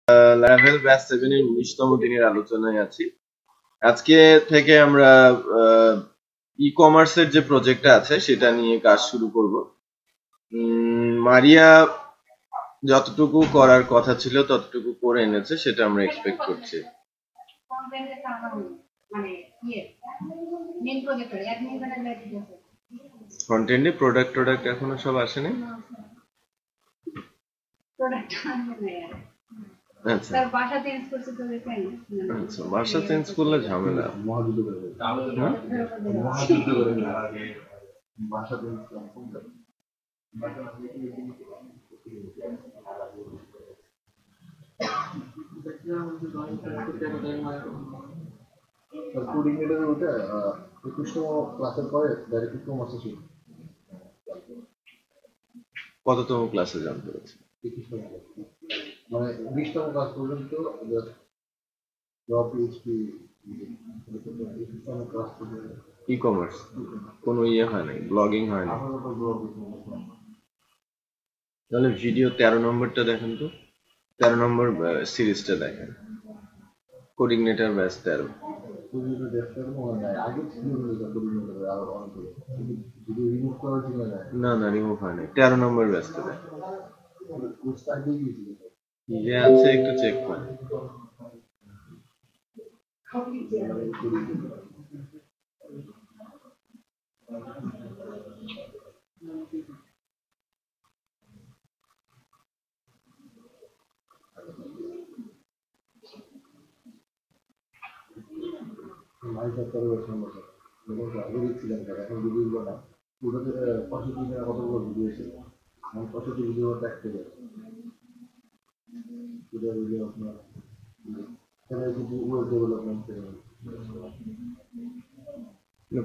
Level batch 7 এর 19তম দিনের আলোচনায় আছি। আজকে থেকে আমরা ই-কমার্সের যে প্রজেক্টটা আছে সেটা নিয়ে কাজ শুরু করব। মারিয়া যতটুকু করার কথা ছিল ততটুকু করে এনেছে, সেটা আমরা এক্সপেক্ট করছি। ফ্রন্ট এন্ডে প্রোডাক্ট এখনো সব আসেনি। আচ্ছা, বাসা চেঞ্জ করলে ঝামেলা। কততম ক্লাসে জানতে পারছি? মানে 20তম ক্লাস পর্যন্ত ই-কমার্স কোনো ইয়ে হয় নাই, ব্লগিং হয় না। তাহলে ভিডিও 13 নম্বরটা দেখেন তো, 13 নম্বর সিরিজটা দেখেন, কোঅর্ডিনেটর ব্যাচ 13। না না, রিমুভ হয় নাই, 13 নম্বর ব্যাচটা দেখেন। ইয়ে আছে, একটু চেক করেন।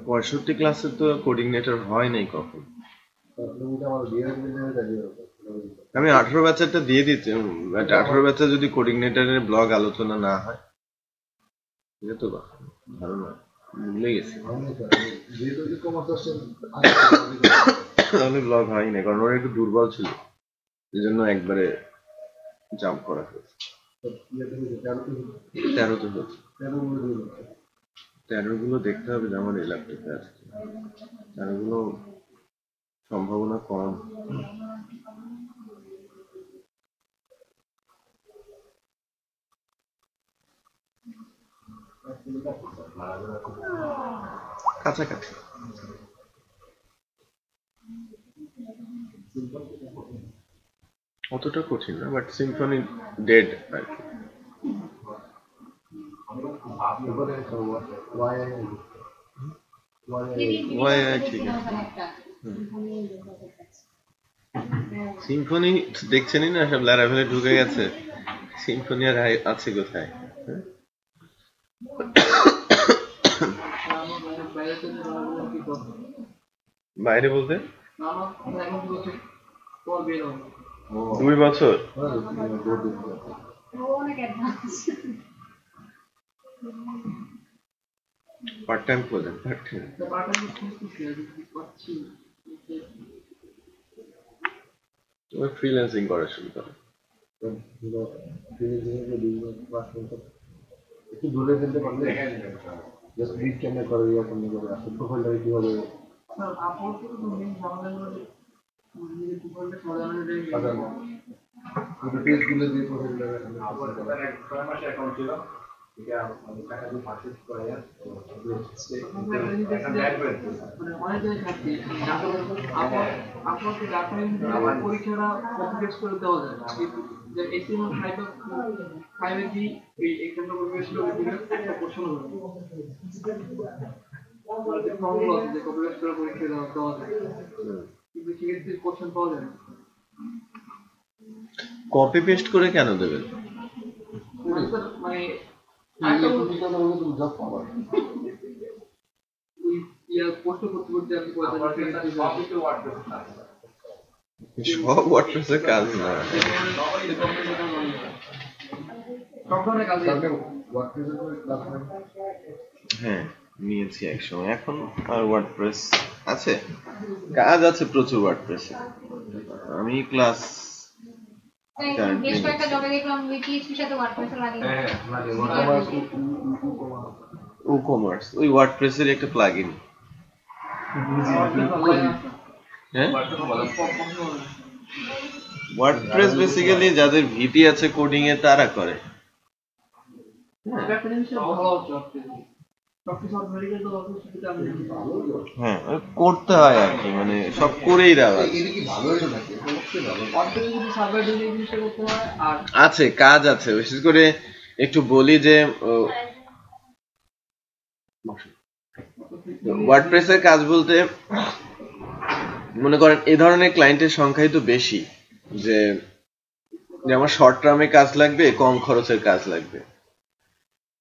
পঁয়ষট্টি ক্লাসে তো কোঅর্ডিনেটর হয় নাই কখন। আমি 18 ব্যাচেরটা দিয়ে দিচ্ছি, বাট 18 ব্যাচে যদি কোঅর্ডিনেটরের ব্লগ আলোচনা না হয়, এটা তো ধারণা ভুলে গেছি। তাহলে ব্লগ হয় না, কারণ ওরা একটু দুর্বল ছিল, এই জন্য একবারে জাম্প করা হয়েছে। 13তে হচ্ছে, 13 গুলো দেখতে হবে যে আমার ল্যাপটপে আছে, 13 গুলো সম্ভাবনা কম। কাছাকাছি অতটা কঠিন না, বাট সিম্ফনি ডেড আর কি। ঠিক আছে, সিম্ফনি দেখছেনই না, সব ল্যারাভেলে ঢুকে গেছে। সিম্ফনি আর আছে কোথায়? বাইরে বলতে 2 বছর। পার্ট টাইম খোঁজেন, পার্ট টাইম। তুমি ফ্রিল্যান্সিং করা শুরু করো। একটু দূরে যেতে পারলে জাস্ট রিড ক্যামেরা করে ইয়া করে আসলে প্রোফাইলটা কিভাবে কপি পেস্ট করে কেন দেবেন? সব ওয়ার্ডপ্রেসের কাজ না। হ্যাঁ, নিয়েছি একসময়, এখন আর ওয়ার্ডপ্রেস আছে, কাজ আছে প্রচুর ওয়ার্ডপ্রেসে। আমি ক্লাস কারেন্টলি বেশ কয়েকটা জবে দেখলাম ওই PHP সাথে ওয়ার্ডপ্রেস লাগে। WooCommerce ওই ওয়ার্ডপ্রেসের একটা প্লাগইন। হ্যাঁ, ওয়ার্ডপ্রেস বেসিক্যালি যাদের ভীতি আছে কোডিং এ তারা করে। হ্যাঁ, করতে হয় আর কি, মানে সব করেই দেওয়া আছে, কাজ আছে। বিশেষ করে একটু বলি যে ওয়ার্ডপ্রেসের কাজ বলতে মনে করেন এই ধরনের ক্লায়েন্টের সংখ্যাই তো বেশি, যে আমার শর্ট টার্মে কাজ লাগবে, কম খরচের কাজ লাগবে।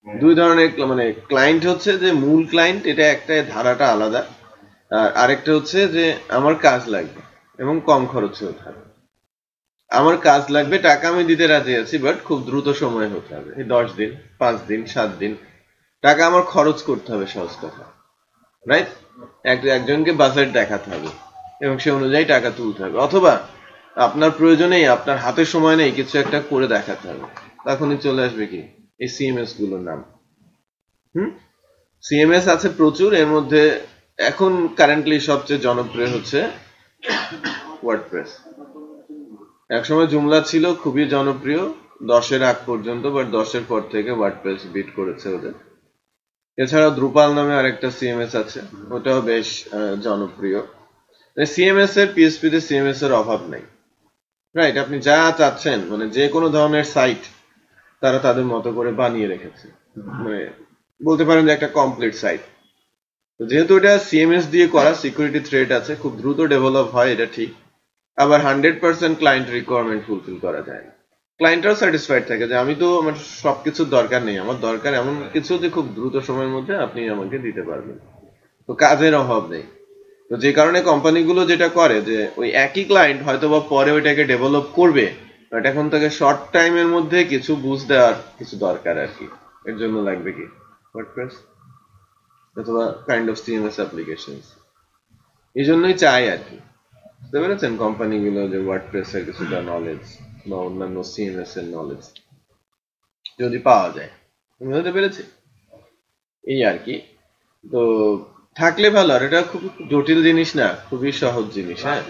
দুই ধরনের মানে ক্লায়েন্ট হচ্ছে যে মূল ক্লায়েন্ট, এটা একটা ধারাটা আলাদা, আর আরেকটা হচ্ছে যে আমার কাজ লাগবে এবং কম খরচে হতে হবে। আমার কাজ লাগবে, টাকা আমি দিতে রাজি আছি, বাট খুব দ্রুত সময় হতে হবে, 10 দিন, 5 দিন, 7 দিন। টাকা আমার খরচ করতে হবে, সহজ কথা, রাইট? একজনকে বাজেট দেখাতে হবে এবং সে অনুযায়ী টাকা তুলতে হবে, অথবা আপনার প্রয়োজনেই, আপনার হাতে সময় নেই, কিছু একটা করে দেখাতে হবে, তখনই চলে আসবে কি এই সিএমএস গুলোর নাম। সিএমএস আছে প্রচুর, এর মধ্যে এখন কারেন্টলি সবচেয়ে জনপ্রিয় হচ্ছে ওয়ার্ডপ্রেস। একসময় জুমলা ছিল খুবই জনপ্রিয় 10-এর আগ পর্যন্ত, বাট 10-এর পর থেকে ওয়ার্ডপ্রেস বিট করেছে ওদের। এছাড়া দ্রুপাল নামে আরেকটা সিএমএস আছে, ওটাও বেশ জনপ্রিয়। সিএমএস এর পিএসপি তে সিএমএস এর অভাব নাই, রাইট? আপনি যা চাচ্ছেন, মানে যে কোনো ধরনের সাইট তারা তাদের মতো করে বানিয়ে রেখেছে, মানে বলতে পারেন যে একটা কমপ্লিট সাইট। তো যেহেতু এটা সিএমএস দিয়ে করা, সিকিউরিটি থ্রেট আছে, খুব দ্রুত ডেভেলপ হয়, এটা ঠিক। আবার 100% ক্লায়েন্ট রিকোয়ারমেন্ট ফুলফিল করা যায় না। ক্লায়েন্টরাও স্যাটিসফাইড থাকে যে আমি তো, আমার সবকিছুর দরকার নেই, আমার দরকার এমন কিছু যে খুব দ্রুত সময়ের মধ্যে আপনি আমাকে দিতে পারবেন। তো কাজের অভাব নেই। তো যে কারণে কোম্পানিগুলো যেটা করে যে ওই একই ক্লায়েন্ট হয়তো বা পরে ওইটাকে ডেভেলপ করবে, বাট এখন থেকে শর্ট টাইমের মধ্যে কিছু বুঝ দেওয়ার কিছু দরকার আর কি। এর জন্য লাগবে কি ওয়ার্ডপ্রেস অথবা কাইন্ড অফ সিএমএস অ্যাপ্লিকেশনস। এই জন্যই চাই আর কি। বুঝতে পেরেছেন কোম্পানিগুলো যে ওয়ার্ডপ্রেস এর কিছুটা নলেজ বা অন্যান্য সিএমএস এর নলেজ যদি পাওয়া যায়। বুঝতে পেরেছি? এই আর কি। তো থাকলে ভালো, আর এটা খুব জটিল জিনিস না, খুবই সহজ জিনিস। হ্যাঁ,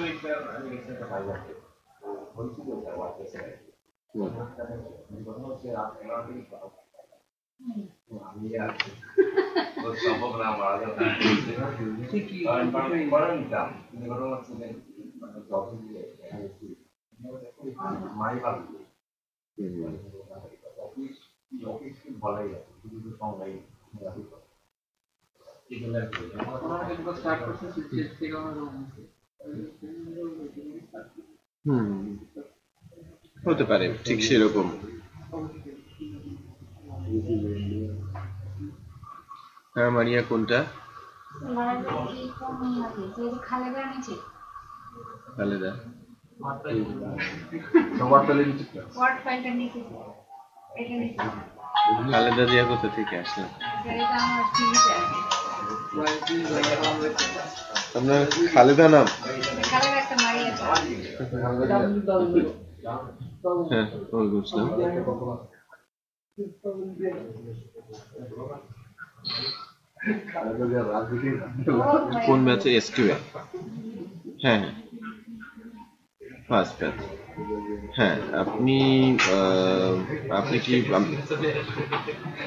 হতে পারে ঠিক সেরকম। হ্যাঁ, মারিয়া কোনটা? খালেদা খালেদা জিয়া কোথা থেকে আসলেন? আপনার খালেদা নাম? হ্যাঁ, বুঝলাম। কোন ব্যাচে? এসকিউ? হ্যাঁ হ্যাঁ, ফার্স্ট ব্যাচ। হ্যাঁ, আপনি আপনি কি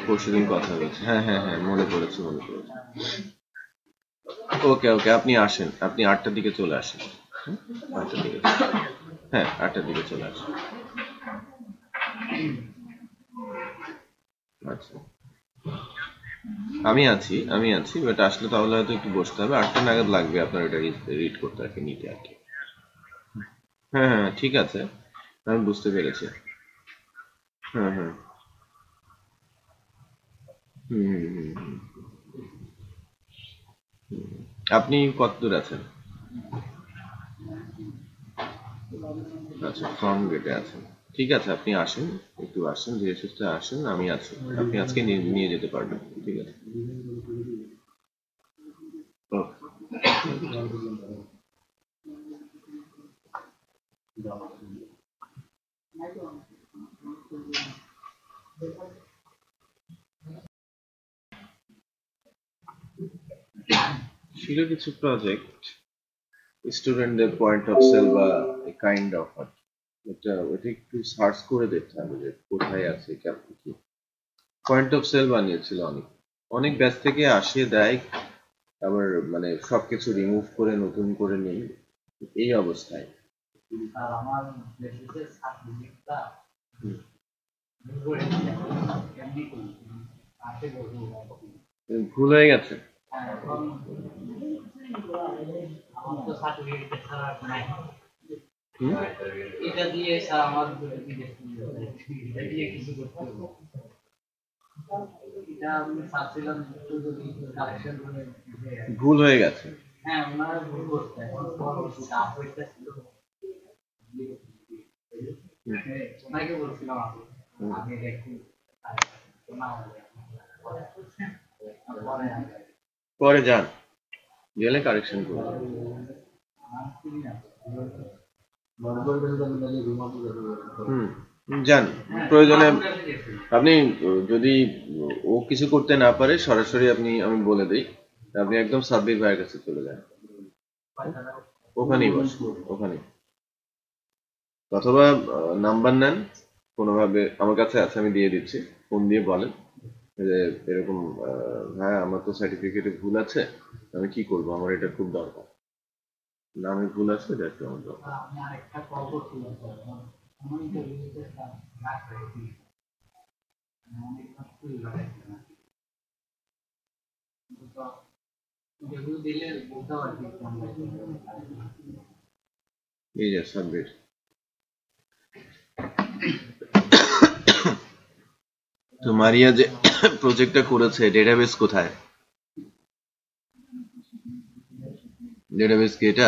পরশুদিন কথা বলছেন? হ্যাঁ হ্যাঁ হ্যাঁ, মনে পড়েছে। ওকে ওকে, আপনি আসেন, আপনি 8টার দিকে চলে আসেন। 8টার দিকে, হ্যাঁ 8টার দিকে চলে আসেন। আচ্ছা, আমি আছি, বাট আসলে তাহলে হয়তো একটু বসতে হবে। 8টা নাগাদ লাগবে আপনার এটা রিড করতে আর কি, নিতে আর কি। হ্যাঁ হ্যাঁ, ঠিক আছে, আমি বুঝতে পেরেছি। হ্যাঁ হ্যাঁ, আপনি কত দূর আছেন? আচ্ছা, ফ্রন্ট গেটে আছেন। ঠিক আছে, আপনি আসেন, একটু আসেন, ধীরে সুস্থে আসেন, আমি আছি। আপনি আজকে নিয়ে যেতে পারবেন, ঠিক আছে? ছিল কিছু প্রজেক্ট স্টুডেন্টদের পয়েন্ট অফ সেল বা কাইন্ড অফার, ওটা একটু সার্চ করে দেখতে হবে যে কোথায় আছে কেমন কি। পয়েন্ট অফ সেল বানিয়েছিল অনেক ব্যাচ থেকে আসিয়ে দেয়, আবার মানে সবকিছু রিমুভ করে নতুন করে নেই, এই অবস্থায়। ভুল হয়ে গেছে। ভুল হয়ে গেছে। পরে যান, গেলে কারেকশন করবেন। যান, প্রয়োজনে আপনি যদি ও কিছু করতে না পারে সরাসরি আমি বলে দিই, আপনি একদম সাব্বির ভাইয়ের কাছে চলে যান, ওখানেই বস, ওখানে। অথবা নাম্বার নেন কোনোভাবে, আমার কাছে আছে, আমি দিয়ে দিচ্ছি, ফোন দিয়ে বলেন যে এরকম ভাই আমার তো সার্টিফিকেটে ভুল আছে, আমি কি করবো, আমার এটা খুব দরকার, নামে ভুল আছে, এটা একটু আমার দরকার। এই যে সাব্বির, তো মারিয়া যে প্রজেক্টটা করেছে, ডেটাবেস কোথায়? ডেটাবেস কি এটা?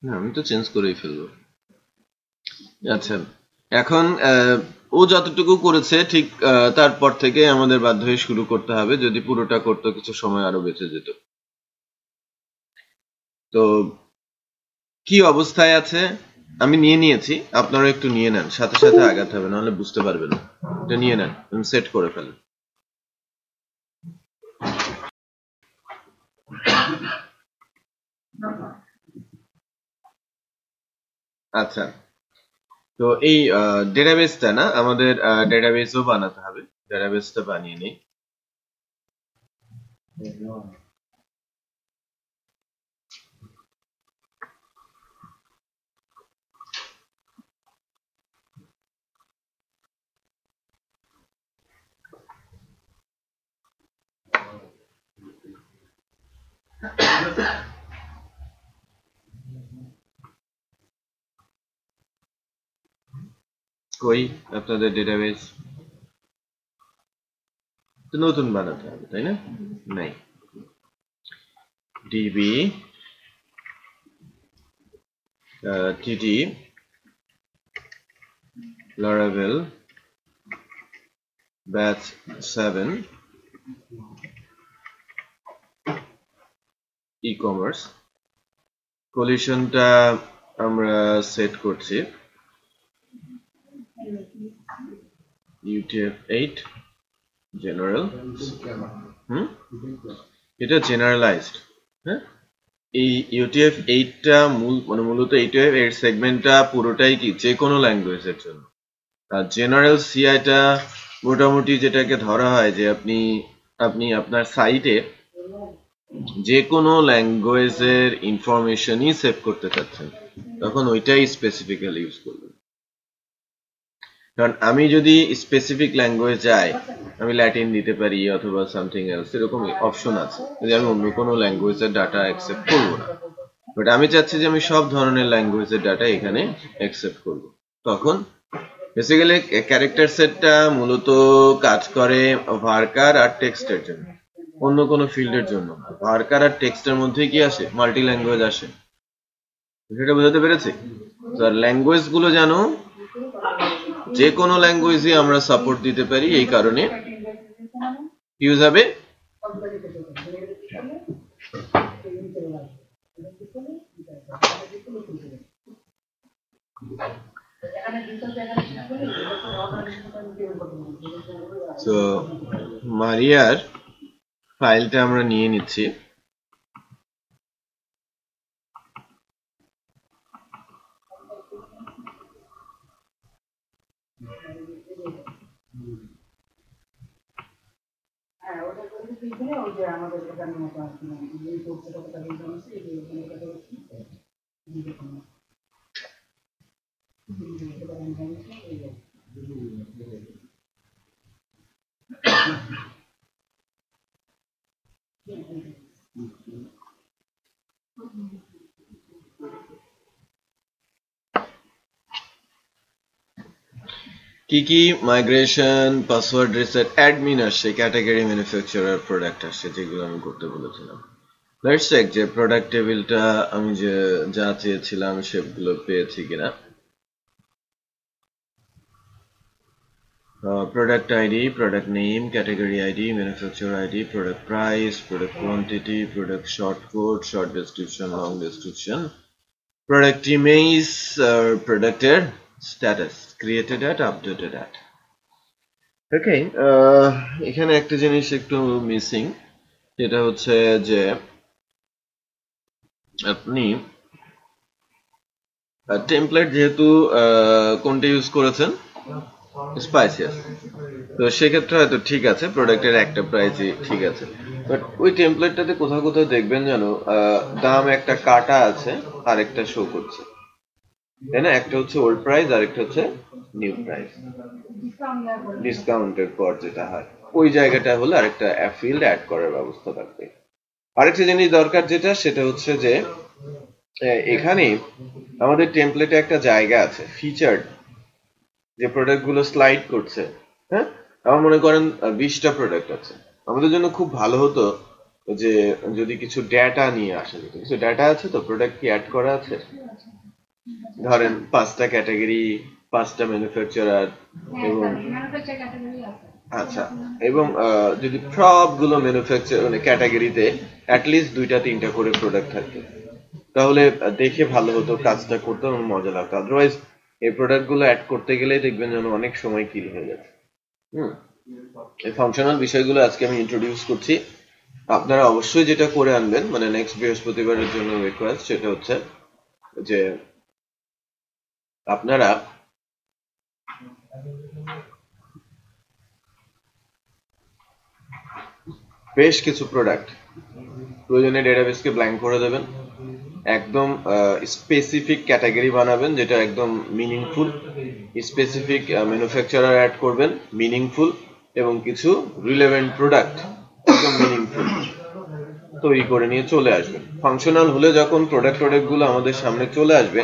না, আমি তো চেঞ্জ করেই ফেলবো। আচ্ছা, এখন ও যতটুকু করেছে ঠিক তারপর থেকে আমাদের বাধ্য হয়ে শুরু করতে হবে, যদি পুরোটা করতো কিছু সময় আরো বেঁচে যেত। তো কি অবস্থায় আছে আমি নিয়ে নিয়েছি, আপনারা একটু নিয়ে নেন, সাথে সাথে আগাতে হবে, নাহলে বুঝতে পারবেন না। এটা নিয়ে নেন, সেট করে ফেলেন। আচ্ছা, তো এই ডেটাবেসটা না, আমাদের ডেটাবেসও বানাতে হবে, ডেটাবেসটা বানিয়ে নিই। কই আপনাদের ডেটাবেস? তো নতুন বানাতে হবে, তাই না? নাই, DB TT Laravel batch 7 e-commerce, collisionটা আমরা সেট করছি UTF-8 general, এটা জেনারেলাইজড। হ্যাঁ, এই UTF-8টা মূলত UTF-8 সেগমেন্টটা পুরোটাই কি যে কোনো ল্যাঙ্গুয়েজের জন্য, আর জেনারেল সিআইটা মোটামুটি যেটাকে ধরা হয় যে আপনি আপনার সাইটে যে কোনো ল্যাঙ্গুয়েজের ইনফরমেশনই সেভ করতে চাচ্ছেন, তখন ওইটাই স্পেসিফিক্যালি ইউজ করবেন। কারণ আমি যদি স্পেসিফিক ল্যাঙ্গুয়েজ যাই, আমি ল্যাটিন দিতে পারি অথবা সামথিং এলস, এরকম অপশন আছে, যদি আমি অন্য কোনো ল্যাঙ্গুয়েজের ডাটা অ্যাকসেপ্ট করবো না। বাট আমি চাচ্ছি যে আমি সব ধরনের ল্যাঙ্গুয়েজের ডাটা এখানে অ্যাকসেপ্ট করব, তখন বেসিক্যালি ক্যারেক্টার সেটটা মূলত কাজ করে ভার্কার আর টেক্সটের জন্য, অন্য কোনো ফিল্ডের জন্য না। ভার্কার আর টেক্সটের মধ্যে কি আসে, মাল্টি ল্যাঙ্গুয়েজ আসে, সেটা বোঝাতে পেরেছি? তো ল্যাঙ্গুয়েজ গুলো জানো, যে কোনো ল্যাঙ্গুয়েজই আমরা সাপোর্ট দিতে পারি, এই কারণে ইউজ হবে ক্যারিয়ার ফাইলটা আমরা নিয়ে নিচ্ছি। কি কি মাইগ্রেশন, পাসওয়ার্ড রিসেট, অ্যাডমিন আসছে, ক্যাটাগরি, ম্যানুফ্যাকচারার, প্রোডাক্ট আসছে, যেগুলো আমি করতে বলেছিলাম। লেটস চেক যে প্রোডাক্ট টেবিলটা আমি যে যা চেয়েছিলাম সেগুলো পেয়েছি কিনা। Product ID, product name, category ID, manufacturer ID, product price, product quantity, product short code, short description, long description, product image, product status, created at, updated at. Okay, এখানে একটা জিনিস একটু মিসিং, যেটা হচ্ছে যে আপনি টেমপ্লেট যেহেতু কোনটা ইউজ করেছেন, স্পাইসিয়াস, তো সেক্ষেত্রে হয়তো ঠিক আছে, প্রোডাক্টের একটা প্রাইসই ঠিক আছে, বাট ওই টেমপ্লেটটাতে কোথাও কোথাও দেখবেন যেন দাম একটা কাটা আছে আর একটা শো করছে, তাই না? একটা হচ্ছে ওল্ড প্রাইস আর একটা হচ্ছে নিউ প্রাইস, ডিসকাউন্টের পর যেটা হয় ওই জায়গাটা হলে আরেকটা ফিল্ড অ্যাড করার ব্যবস্থা থাকবে। আরেকটা জিনিস দরকার যেটা, সেটা হচ্ছে যে এখানে আমাদের টেমপ্লেটে একটা জায়গা আছে ফিচার্ড, যে প্রোডাক্ট গুলো স্লাইড করছে। হ্যাঁ, আমার মনে করেন 20টা প্রোডাক্ট আছে, আমাদের জন্য খুব ভালো হতো যে যদি কিছু ডেটা নিয়ে আসা যেত। কিছু ডেটা আছে তো, প্রোডাক্ট কি অ্যাড করা আছে, ধরেন 5টা ক্যাটাগরি, 5টা ম্যানুফ্যাকচারার, এবং আচ্ছা, এবং যদি সবগুলো ম্যানুফ্যাকচার মানে ক্যাটাগরিতে অ্যাটলিস্ট 2টা-3টা করে প্রোডাক্ট থাকতো, তাহলে দেখে ভালো হতো, কাজটা করতে আমার মজা লাগতো। আদারওয়াইজ এই প্রোডাক্ট গুলো অ্যাড করতে গেলেই দেখবেন যেন অনেক সময় কিল হয়ে যাচ্ছে। এই ফাংশনাল বিষয়গুলো আজকে আমি ইন্ট্রোডিউস করছি। আপনারা অবশ্যই যেটা করে আনবেন, মানে নেক্সট বৃহস্পতিবারের জন্য রিকোয়েস্ট, সেটা হচ্ছে যে আপনারা বেশ কিছু প্রোডাক্ট প্রয়োজনে ডেটাবেসকে ব্ল্যাঙ্ক করে দেবেন, একদম স্পেসিফিক ক্যাটাগরি বানাবেন যেটা একদম মিনিংফুল, স্পেসিফিক ম্যানুফ্যাকচারার অ্যাড করবেন মিনিংফুল, এবং কিছু রিলেভেন্ট প্রোডাক্ট একদম মিনিংফুল তৈরি করে নিয়ে চলে আসবেন। ফাংশনাল হলে যখন প্রোডাক্ট গুলো আমাদের সামনে চলে আসবে,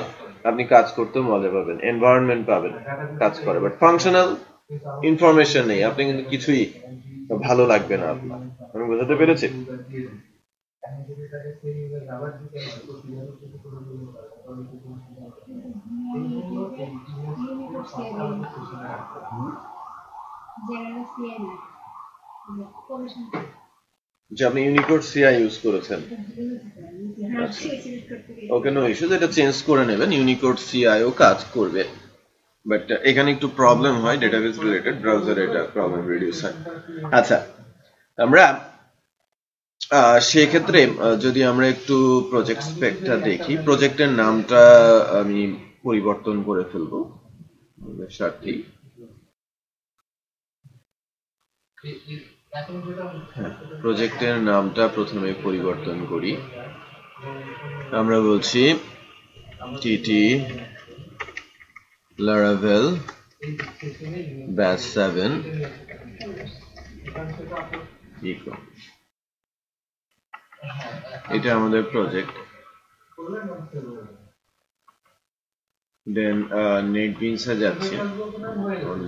আপনি কাজ করতে মজা পাবেন, এনভায়রনমেন্ট পাবেন কাজ করে। বাট ফাংশনাল ইনফরমেশন নেই, আপনি কিন্তু কিছুই ভালো লাগবে না আপনার। আমি বোঝাতে পেরেছি? যে আপনি ইউনিকোড সিআই ইউজ করেছেন, ওকে, নো ইস্যু, এটা চেঞ্জ করে নেবেন, ইউনিকোড সিআই ও কাজ করবে। বাট এখানে একটু প্রবলেম হয়, ডেটাবেস রিলেটেড, ব্রাউজারে এটা প্রবলেম রিডিউস হয়। আচ্ছা, আমরা সেক্ষেত্রে যদি আমরা একটু প্রজেক্ট স্পেকটা দেখি, প্রজেক্টের নামটা আমি পরিবর্তন করে ফেলবো স্বার্থেই। প্রজেক্টের নামটা প্রথমে পরিবর্তন করি, আমরা বলছি টিটি লারাভেল ব্যাচ 7 ইকো, এটা আমাদের প্রজেক্ট। দেন নেটবিনস এ যাচ্ছি,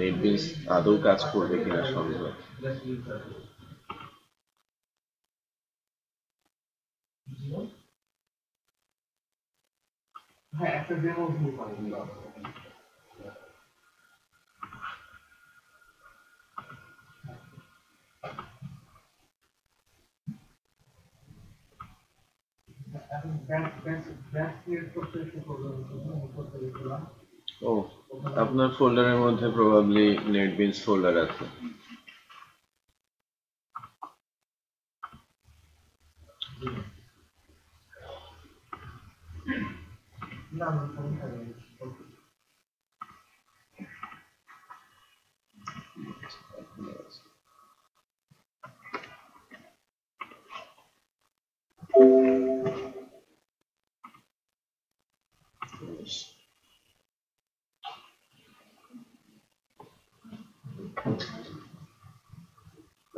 নেটবিনস আদৌ কাজ করবে কিনা সন্দেহ। ও, আপনার ফোল্ডারের মধ্যে প্রবাবলি নেটবিনস ফোল্ডার আছে।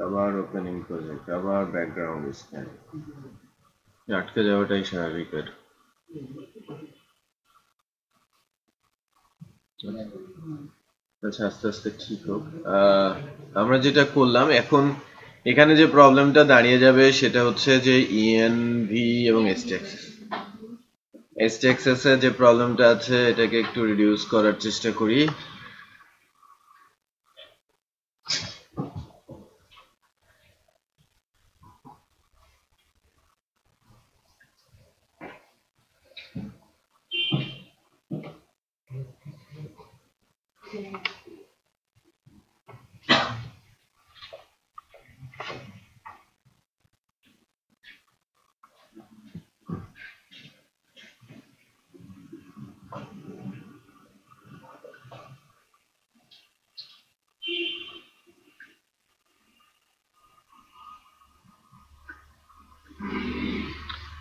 আবার ওপেনিং প্রজেক্ট, আবার ব্যাকগ্রাউন্ড স্ক্যান, আটকে যাওয়াটাই স্বাভাবিক। আর আচ্ছা, আস্তে আস্তে ঠিক হোক। আমরা যেটা করলাম এখন, এখানে যে প্রবলেমটা দাঁড়িয়ে যাবে সেটা হচ্ছে যে ইএনভি এবং এসটিএক্সএস এর যে প্রবলেমটা আছে এটাকে একটু রিডিউস করার চেষ্টা করি।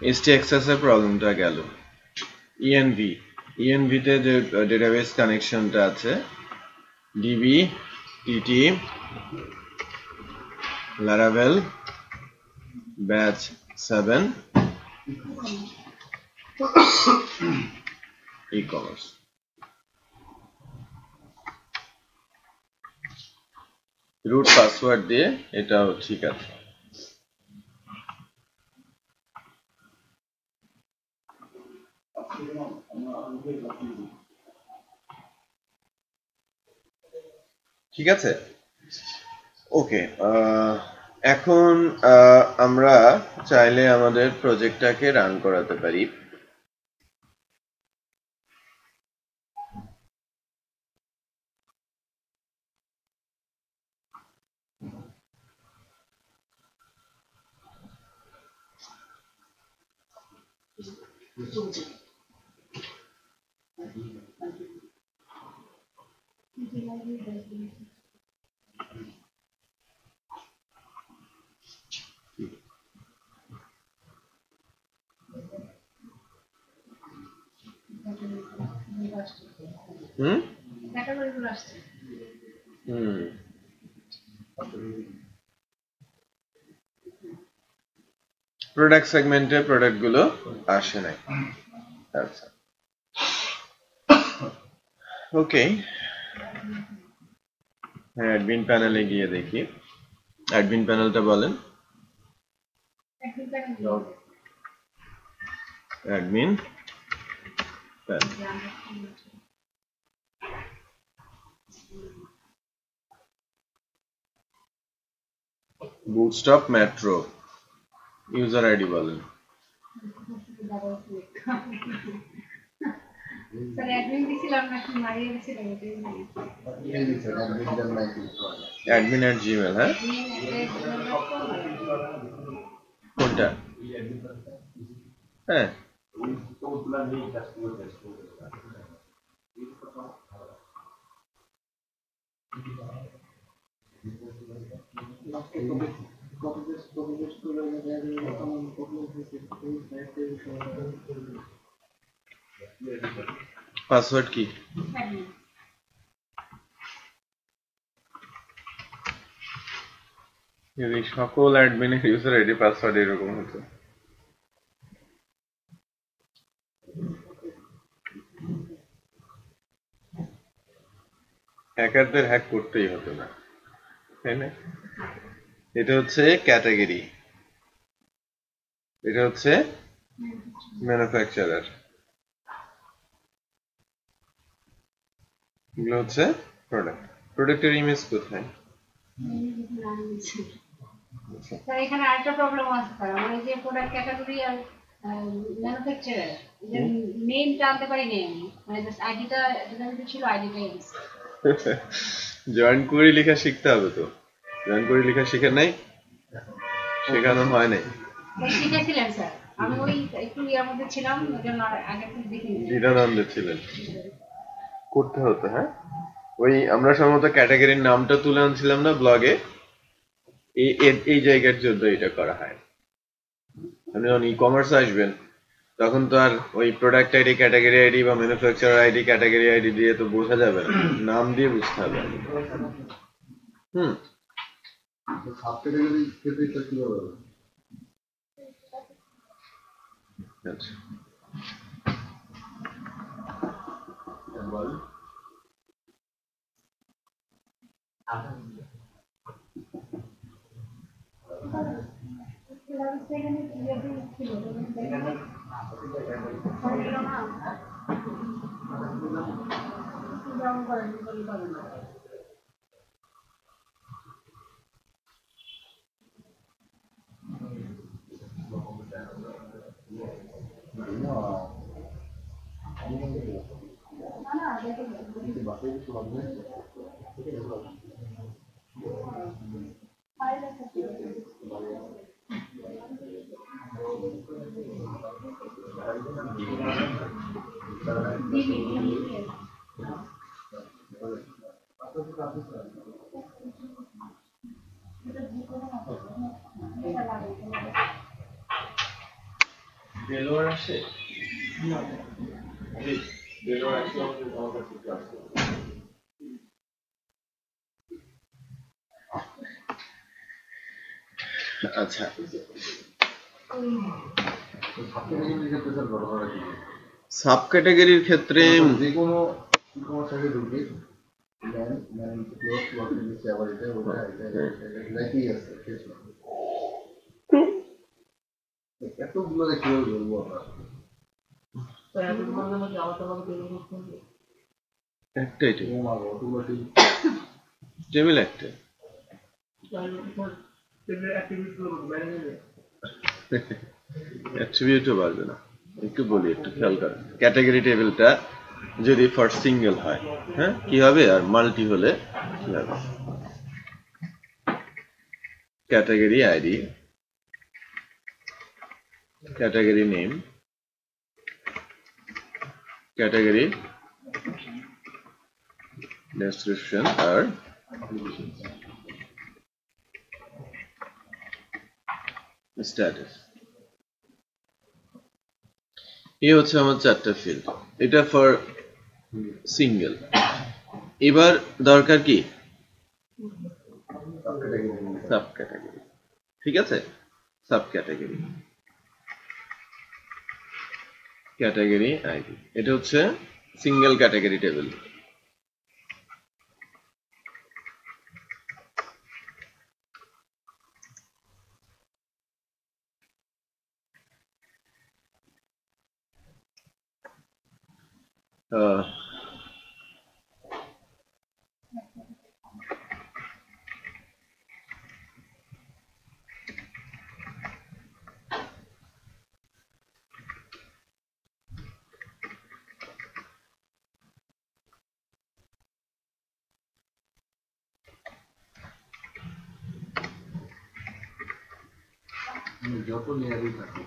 এসটিএক্সএস এর প্রবলেমটা গেল। ইএনভি তে যে ডেটাবেস কানেকশনটা আছে, ডিবি টিটি Laravel batch 7 ecommerce, root password দিয়ে এটাও ঠিক আছে। ঠিক আছে, ওকে। এখন আমরা চাইলে আমাদের প্রজেক্টটাকে রান করাতে পারি। প্রোডাক্ট সেগমেন্টে প্রোডাক্ট গুলো আসে নাই। আচ্ছা, ওকে। অ্যাডমিন প্যানেলে গিয়ে দেখি। অ্যাডমিন প্যানেলটা বলেন। Admin panel, bootstrap metro, user ID বলেন। admin@gmail, হ্যাঁ, কোনটা? হ্যাঁ, পাসওয়ার্ড কি? যদি সকল অ্যাডমিনের ইউজার আইডি পাসওয়ার্ড এরকম হতো, হ্যাকারদের হ্যাক করতেই হতো না, তাই না? এটা হচ্ছে ক্যাটাগরি, এটা হচ্ছে ম্যানুফ্যাকচারার, এগুলো হচ্ছে প্রোডাক্ট। প্রোডাক্টের ইমেজ কোথায়? স্যার এখানে আরেকটা প্রবলেম আছে স্যার, মানে যে প্রোডাক্ট ক্যাটাগরি আর ম্যানুফ্যাকচারার এর নেমটা আনতে পারিনি আমি, মানে জাস্ট আইডিটা যেটা ছিল আইডিটাই আছে। জয়েন কোয়েরি লেখা শিখতে হবে তো। জয়েন কোয়েরি লেখা শিখেন নাই? শেখানো হয় নাই? শিখেছিলেন স্যার, আমি ওই একটু ইয়ার মধ্যে ছিলাম, ওই জন্য আগে থেকে দেখিনি। দ্বিধানন্দে ছিলেন, করতে হতো। হ্যাঁ, ওই আমরা সম্ভবত ক্যাটাগরির নামটা তুলে আনছিলাম না ব্লগে, এই জায়গার জন্য এটা করা হয়। আপনি যখন ই কমার্স আসবেন তখন তো আর ওই প্রোডাক্ট আইডি, ক্যাটাগরি আইডি বা ম্যানুফ্যাকচারার আইডি, ক্যাটাগরি আইডি দিয়ে তো বোঝা যাবে না, নাম দিয়ে বুঝতে হবে। আচ্ছা, বেলোয়ার আসে, বেলোয়ার আসলে আমার কাছে ক্লাস করবে। আচ্ছা, সাব ক্যাটাগরির ক্ষেত্রে যে কোনো এতগুলো কিভাবে বলবো আমরা, একটাই টেবিল একটা অ্যাট্রিবিউটও পারবে না। একটু বলি, একটু খেয়াল করেন, ক্যাটাগরি টেবিলটা যদি ফর সিঙ্গেল হয়, হ্যাঁ, কি হবে, আর মাল্টি হলে কি হবে? Category ID, category name, category description আর স্ট্যাটাস। এই হচ্ছে আমার চারটা ফিল্ড, এটা ফর সিঙ্গেল। এবার দরকার কি সাব ক্যাটাগরি, ঠিক আছে? সাব ক্যাটাগরি, ক্যাটাগরি আইডি, এটা হচ্ছে সিঙ্গেল ক্যাটাগরি টেবিল। যত লেয়ারই থাকে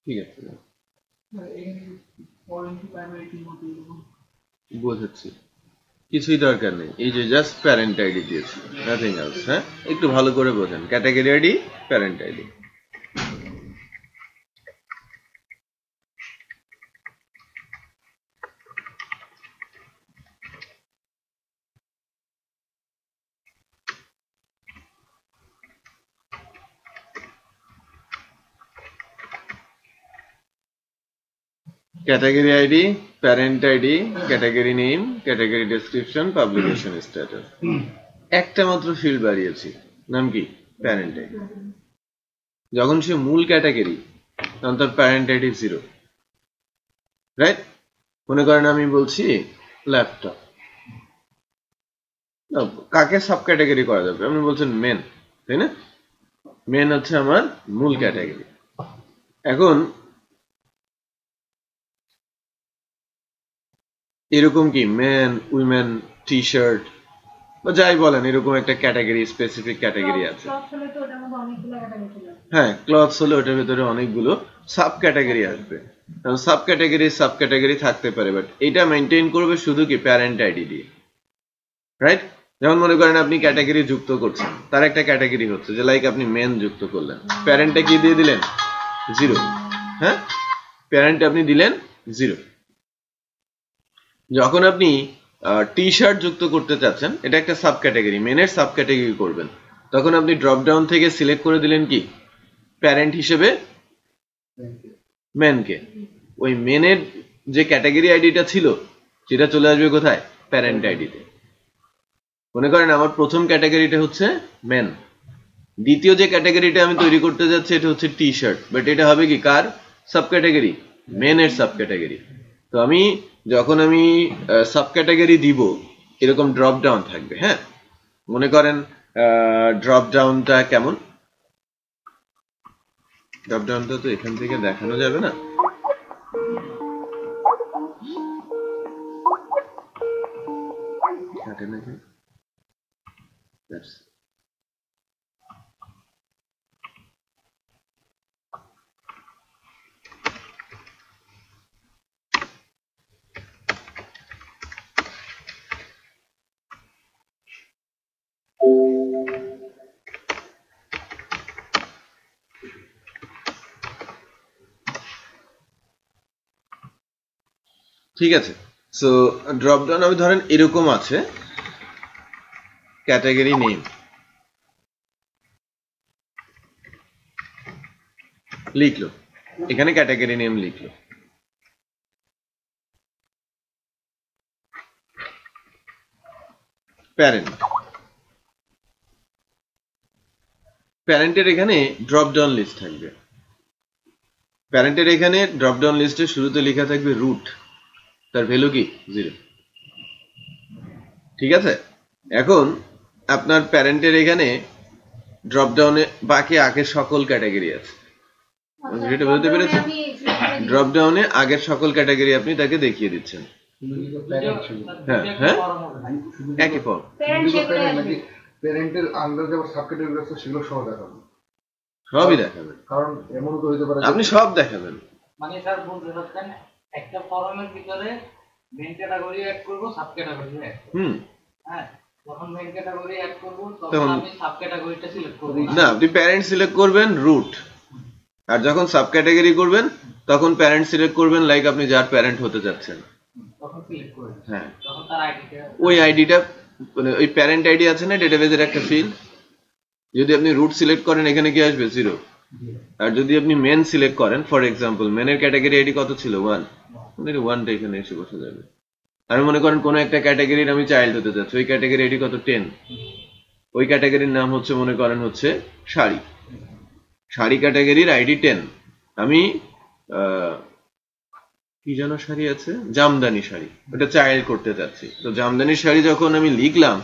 ঠিক আছে, বোঝাচ্ছি, কিছুই দরকার নেই, এই যে জাস্ট প্যারেন্ট আইডি দিয়েছি, নাথিং এলস। হ্যাঁ, একটু ভালো করে বোঝেন, category ID, parent ID. Category ID, parent ID, category name, category description, publication status. একটা মাত্র ফিল্ড বাড়িয়েছি, নাম কি? Parent ID. যখন সে মূল ক্যাটাগরি তখন তার প্যারেন্ট আইডি 0, রাইট? মনে করেন আমি বলছি ল্যাপটপ, কাকে সাব ক্যাটাগরি করা যাবে? আপনি বলছেন মেন, তাই না? মেন হচ্ছে আমার মূল ক্যাটাগরি। এখন এরকম কি মেন, উইমেন, টি শার্ট বা যাই বলেন, এরকম একটা ক্যাটাগরি, স্পেসিফিক ক্যাটাগরি আছে। হ্যাঁ, ক্লথস হলে ওটার ভিতরে অনেকগুলো সাব ক্যাটাগরি আসবে। সাব ক্যাটাগরি থাকতে পারে, বাট এটা মেনটেন করবে শুধু কি প্যারেন্ট আইডি দিয়ে, রাইট? যেমন মনে করেন আপনি ক্যাটাগরি যুক্ত করছেন, তার একটা ক্যাটাগরি হচ্ছে যে লাইক আপনি মেন যুক্ত করলেন, প্যারেন্টে কি দিয়ে দিলেন 0, হ্যাঁ, প্যারেন্টে আপনি দিলেন 0। যখন আপনি টি শার্ট যুক্ত করতে চাচ্ছেন, এটা একটা সাব ক্যাটাগরি, মেনের সাব ক্যাটাগরি করবেন, তখন আপনি ড্রপ ডাউন থেকে সিলেক্ট করে দিলেন কি প্যারেন্ট হিসেবে মেনকে। ওই মেনের যে ক্যাটাগরি আইডিটা ছিল সেটা চলে আসবে কোথায়? প্যারেন্ট আইডিতে। মনে করেন আমার প্রথম ক্যাটাগরিটা হচ্ছে মেন, দ্বিতীয় যে ক্যাটাগরিটা আমি তৈরি করতে যাচ্ছি এটা হচ্ছে টি শার্ট, বাট এটা হবে কি কার সাব ক্যাটাগরি? মেনের সাব ক্যাটাগরি। তো আমি যখন আমি সাব ক্যাটাগরি দিব, এরকম ড্রপ ডাউন থাকবে। হ্যাঁ, মনে করেন ড্রপ ডাউনটা কেমন? ড্রপ ডাউনটা তো এখান থেকে দেখানো যাবে না। ঠিক আছে, সো ড্রপ ডাউন আমি ধরেন এরকম আছে, ক্যাটাগরি নেম লিখলো, এখানে ক্যাটাগরি নেম লিখলো, প্যারেন্ট, প্যারেন্টের এখানে ড্রপ ডাউন লিস্ট থাকবে। প্যারেন্টের এখানে ড্রপ ডাউন লিস্টের শুরুতে লেখা থাকবে রুট, তার ভ্যালু কি 0। ঠিক আছে, এখন আপনার প্যারেন্টের এখানে ড্রপ ডাউনে বাকি আগের সকল ক্যাটাগরি আছে, যেটা বলতে পেরেছি, ড্রপ ডাউনে আগের সকল ক্যাটাগরি আপনি তাকে দেখিয়ে দিচ্ছেন। হ্যাঁ হ্যাঁ, একই ফর্ম। প্যারেন্টের আন্ডার যে সাব ক্যাটাগরি আছে সেগুলো সহ দেখাবেন, সবই দেখাবেন, কারণ এমন তো হতে পারে আপনি সব দেখাবেন। মানে স্যার বলতে চাচ্ছেন একটা ফরমের ভিতরে মেইন ক্যাটাগরি অ্যাড করব, সাব ক্যাটাগরি অ্যাড করব। হ্যাঁ, যখন মেইন ক্যাটাগরি অ্যাড করব তখন আমি সাব ক্যাটাগরিটা সিলেক্ট করব না, আপনি প্যারেন্ট সিলেক্ট করবেন রুট, আর যখন সাব ক্যাটাগরি করবেন তখন প্যারেন্ট সিলেক্ট করবেন লাইক আপনি যার প্যারেন্ট হতে যাচ্ছেন তখন সিলেক্ট করবেন। হ্যাঁ, তখন তার আইডিটা, ওই আইডিটা, মানে ওই প্যারেন্ট আইডি আছে না ডেটাবেজের একটা ফিল্ড, যদি আপনি রুট সিলেক্ট করেন এখানে কি আসবে 0, আর যদি আপনি মেন সিলেক্ট করেন, ফর এক্সাম্পল মেনের ক্যাটাগরি আইডি কত ছিল 1, মানে 1টা এখানে এসে বসে যাবে। আমি মনে করেন কোন একটা ক্যাটাগরির আমি চাইল্ড হতে যাচ্ছি, ওই ক্যাটাগরি আইডি কত 10, ওই ক্যাটাগরির নাম হচ্ছে মনে করেন হচ্ছে শাড়ি, শাড়ি ক্যাটাগরির আইডি 10, আমি কি যেন শাড়ি আছে, জামদানি শাড়ি, ওটা চাইল্ড করতে চাচ্ছি। তো জামদানি শাড়ি যখন আমি লিখলাম,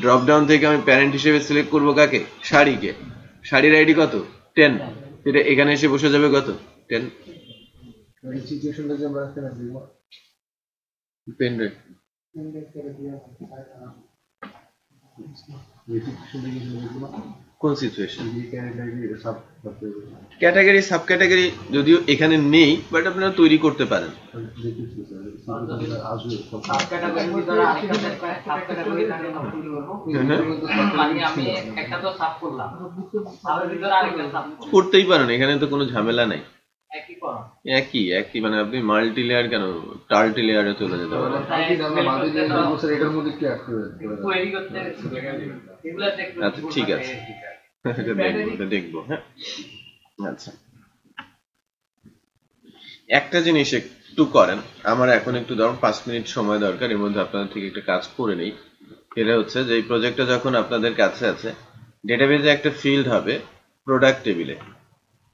ড্রপ ডাউন থেকে আমি প্যারেন্ট হিসেবে সিলেক্ট করব কাকে? শাড়িকে। শাড়ির আইডি কত 10, এটা এখানে এসে বসে যাবে কত 10। সিচুয়েশনটা যে আমরা এখানে দেখব পেন ড্রাইভ কোন সিচুয়েশন? ক্যাটাগরি সাব ক্যাটাগরি যদিও এখানে নেই, বাট আপনারা তৈরি করতে পারেন। সাব ক্যাটাগরির ভিতরে আরেকটা সাব ক্যাটাগরি থাকে না তৈরি করব, মানে আমি একটা তো সাব করলাম, সাবের ভিতরে আরেকটা সাব করতেই পারেন, এখানে তো কোনো ঝামেলা নাই, একই করা, একই মানে আপনি মাল্টি লেয়ার কেন টাল্টি লেয়ারে চলে যেতে পারেন। এটার মধ্যে কি আছে তৈরি করতে এগুলা দেখতে। আচ্ছা ঠিক আছে, এটা দেখবো। হ্যাঁ আচ্ছা, একটা জিনিস একটু করেন, আমার এখন একটু ধরুন 5 মিনিট সময় দরকার, এর মধ্যে আপনাদের থেকে একটা কাজ করে নেই। এটা হচ্ছে যে এই প্রজেক্টটা যখন আপনাদের কাছে আছে, ডেটাবেজে একটা ফিল্ড হবে প্রোডাক্ট টেবিলে,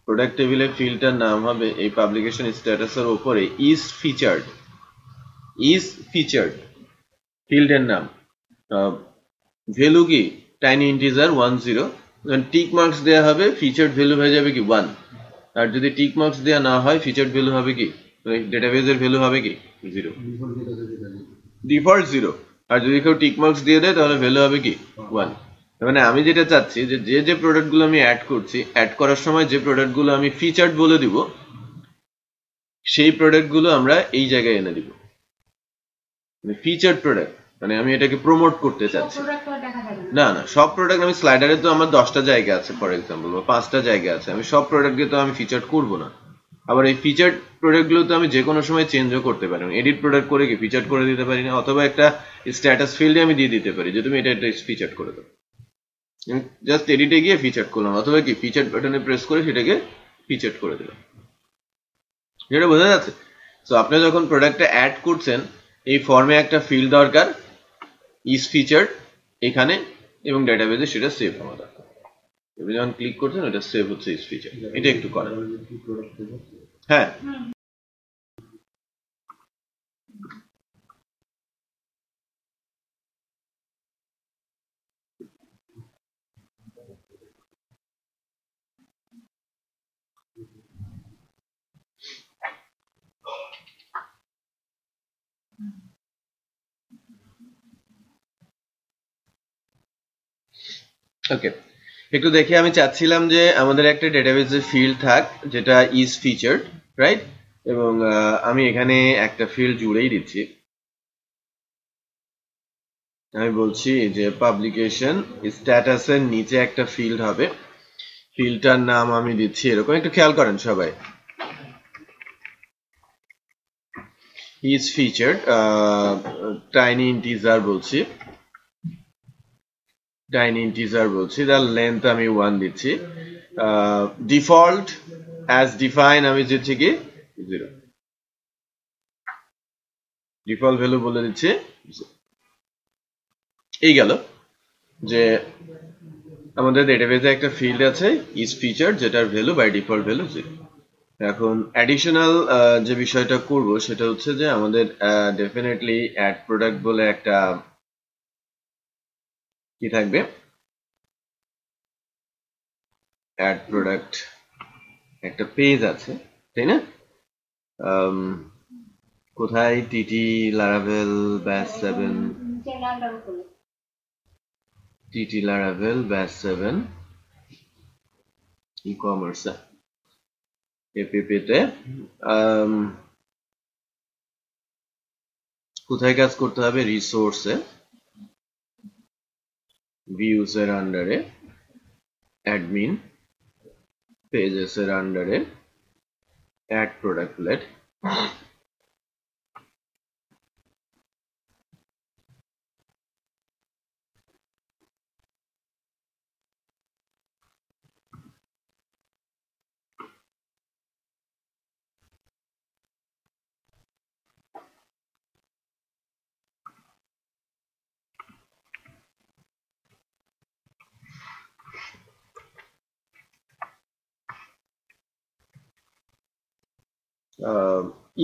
প্রোডাক্ট টেবিলের ফিল্ডটার নাম হবে এই পাবলিকেশন স্ট্যাটাসের উপরে ইজ ফিচার্ড ফিল্ডের নাম, ভ্যালু কি টাইনি ইন্টিজার 10, টিক মার্কস দেওয়া হবে, ফিচার্ড ভ্যালু হয়ে যাবে কি 1। আর যদি টিক মার্কস দেওয়া না হয়, ফিচার্ড ভ্যালু হবে কি, ডেটাবেজের ভ্যালু হবে কি 0, ডিফল্ট 0। আর যদি কেউ টিক মার্কস দিয়ে দেয় তাহলে ভ্যালু হবে কি 1। মানে আমি যেটা চাচ্ছি যে যে প্রোডাক্টগুলো আমি অ্যাড করছি, অ্যাড করার সময় যে প্রোডাক্টগুলো আমি ফিচার্ড বলে দিব, সেই প্রোডাক্টগুলো আমরা এই জায়গায় এনে দিব, মানে ফিচার্ড প্রোডাক্ট। মানে আমি এটাকে প্রমোট করতে চাচ্ছি। না না, সব প্রোডাক্ট আমি স্লাইডারে তো আমার 10টা জায়গা আছে ফর এক্সাম্পল, বা 5টা জায়গা আছে, আমি সব প্রোডাক্টকে তো আমি ফিচার্ড করব না। আবার এই ফিচার্ড প্রোডাক্টগুলো তো আমি যে কোনো সময় চেঞ্জও করতে পারি, এডিট প্রোডাক্ট করে কি ফিচার্ড করে দিতে পারি না, অথবা একটা স্ট্যাটাস ফিল্ডে আমি দিয়ে দিতে পারি যে তুমি এটা ফিচার্ড করে দাও। জাস্ট এডিটে গিয়ে ফিচার্ড করলাম, অথবা কি ফিচার্ড বাটনে প্রেস করে সেটাকে ফিচার্ড করে দিলাম। যেটা বোঝা যাচ্ছে? তো আপনি যখন প্রোডাক্টটা অ্যাড করছেন, এই ফর্মে একটা ফিল্ড দরকার ইজ ফিচার্ড এখানে, এবং ডেটাবেজে সেটা সেভ হওয়া দরকার। আপনি যখন ক্লিক করছেন এটা সেভ হচ্ছে ইজ ফিচার্ড। এটা একটু করেন। হ্যাঁ, ওকে। একটু দেখি, আমি চাচ্ছিলাম যে আমাদের একটা ডেটাবেজের ফিল্ড থাক যেটা ইজ ফিচার্ড, রাইট? এবং আমি এখানে একটা ফিল্ড জুড়েই দিচ্ছি। আমি বলছি যে পাবলিকেশন স্ট্যাটাসের নিচে একটা ফিল্ড হবে, ফিল্ডটার নাম আমি দিচ্ছি এরকম, একটু খেয়াল করেন সবাই, ইজ ফিচার্ড টাইনি ইন্টিজার বলছি, টাইনি ইন্টিজার বলছি, তার লেন্থ আমি 1 দিচ্ছি, ডিফল্ট অ্যাজ ডিফাইন আমি দিচ্ছি কি 0, ডিফল্ট ভ্যালু বলে দিচ্ছি। এই গেল যে আমাদের ডেটাবেজে একটা ফিল্ড আছে ইজ ফিচার্ড, যেটার ভ্যালু বাই ডিফল্ট ভ্যালু 0। এখন অ্যাডিশনাল যে বিষয়টা করব সেটা হচ্ছে যে আমাদের ডেফিনেটলি অ্যাড প্রোডাক্ট বলে একটা কি থাকবে, অ্যাড প্রোডাক্ট একটা পেজ আছে, তাই না? কোথায়? TT Laravel batch 7, TT Laravel batch 7 e commerce এপিপিতে কোথায় কাজ করতে হবে? রিসোর্সে, ভিউস এর আন্ডারে, অ্যাডমিন, পেজেস এর আন্ডারে, অ্যাড প্রোডাক্ট লেট,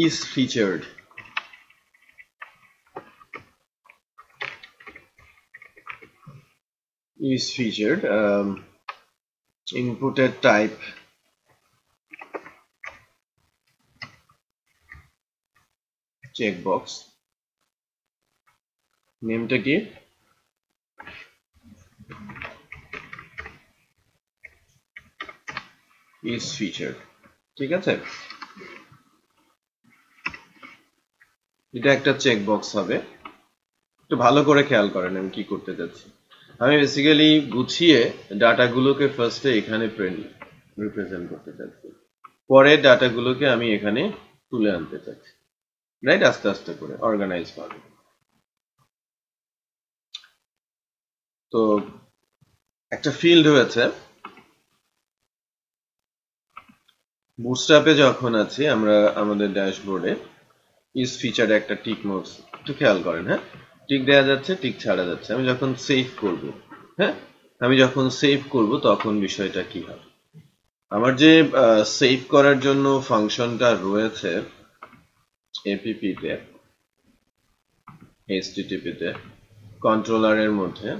is featured, is featured, inputted type checkbox, নেমটা কি? is featured, ঠিক আছে? এটা একটা চেকবক্স হবে, একটু ভালো করে খেয়াল করেন আমি কি করতে যাচ্ছি। আমি বেসিক্যালি গুছিয়ে ডাটাগুলোকে ফার্স্টে এখানে রিপ্রেজেন্ট করতে চাচ্ছি, পরে ডাটাগুলোকে আমি এখানে তুলে আনতে চাচ্ছি, রাইট? আস্তে আস্তে করে অর্গানাইজ ভাবে। তো একটা ফিল্ড হয়েছে, বুটস্ট্র্যাপে যখন আছি আমরা আমাদের ড্যাশবোর্ডে ইজ ফিচার্ড একটা টিক মার্কস, একটু খেয়াল করেন, হ্যাঁ, টিক দেওয়া যাচ্ছে, টিক ছাড়া যাচ্ছে। আমি যখন সেভ করব, হ্যাঁ, আমি যখন সেভ করব তখন বিষয়টা কি হবে? আমার যে সেভ করার জন্য ফাংশনটা রয়েছে এপিপিতে, এইচটিটিপিতে, কন্ট্রোলারের মধ্যে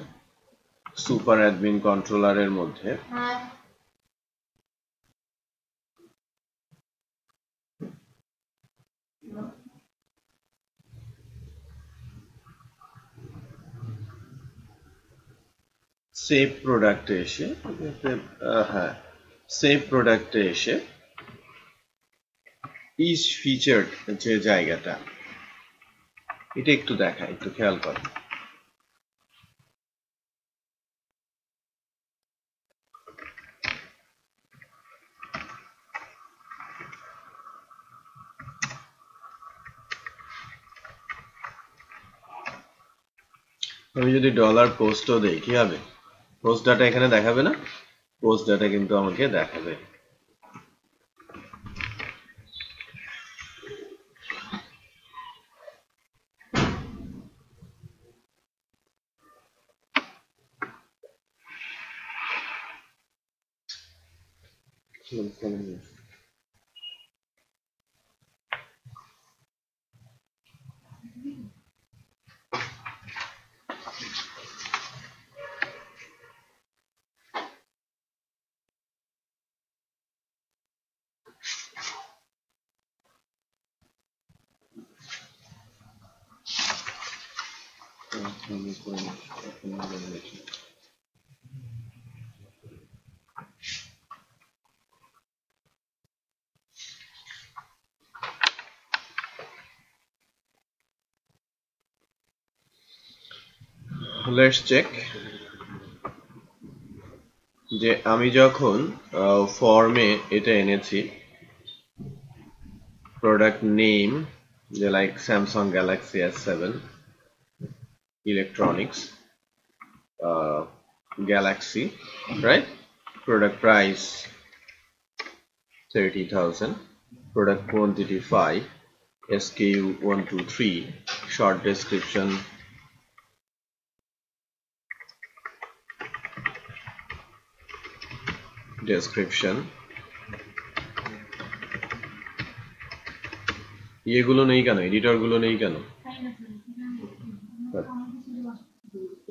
সুপার অ্যাডমিন কন্ট্রোলারের মধ্যে সেভ প্রোডাক্টে এসে হ্যাঁ সেভ প্রোডাক্টে এসে ইজ ফিচার্ড যে জায়গাটা এটা একটু দেখা, একটু খেয়াল কর। আমি যদি ডলার পোস্টও দেই কি হবে? পোস্ট ডাটা এখানে দেখাবে না? পোস্ট ডাটা কিন্তু আমাকে দেখাবে। লেটস চেক যে আমি যখন ফর্মে এটা এনেছি প্রোডাক্ট নেম যে like Samsung Galaxy S7 electronics Galaxy, right? Product price 30,000, product quantity 5, SKU 123, short description এগুলো নেই কেন? এডিটর গুলো নেই কেন?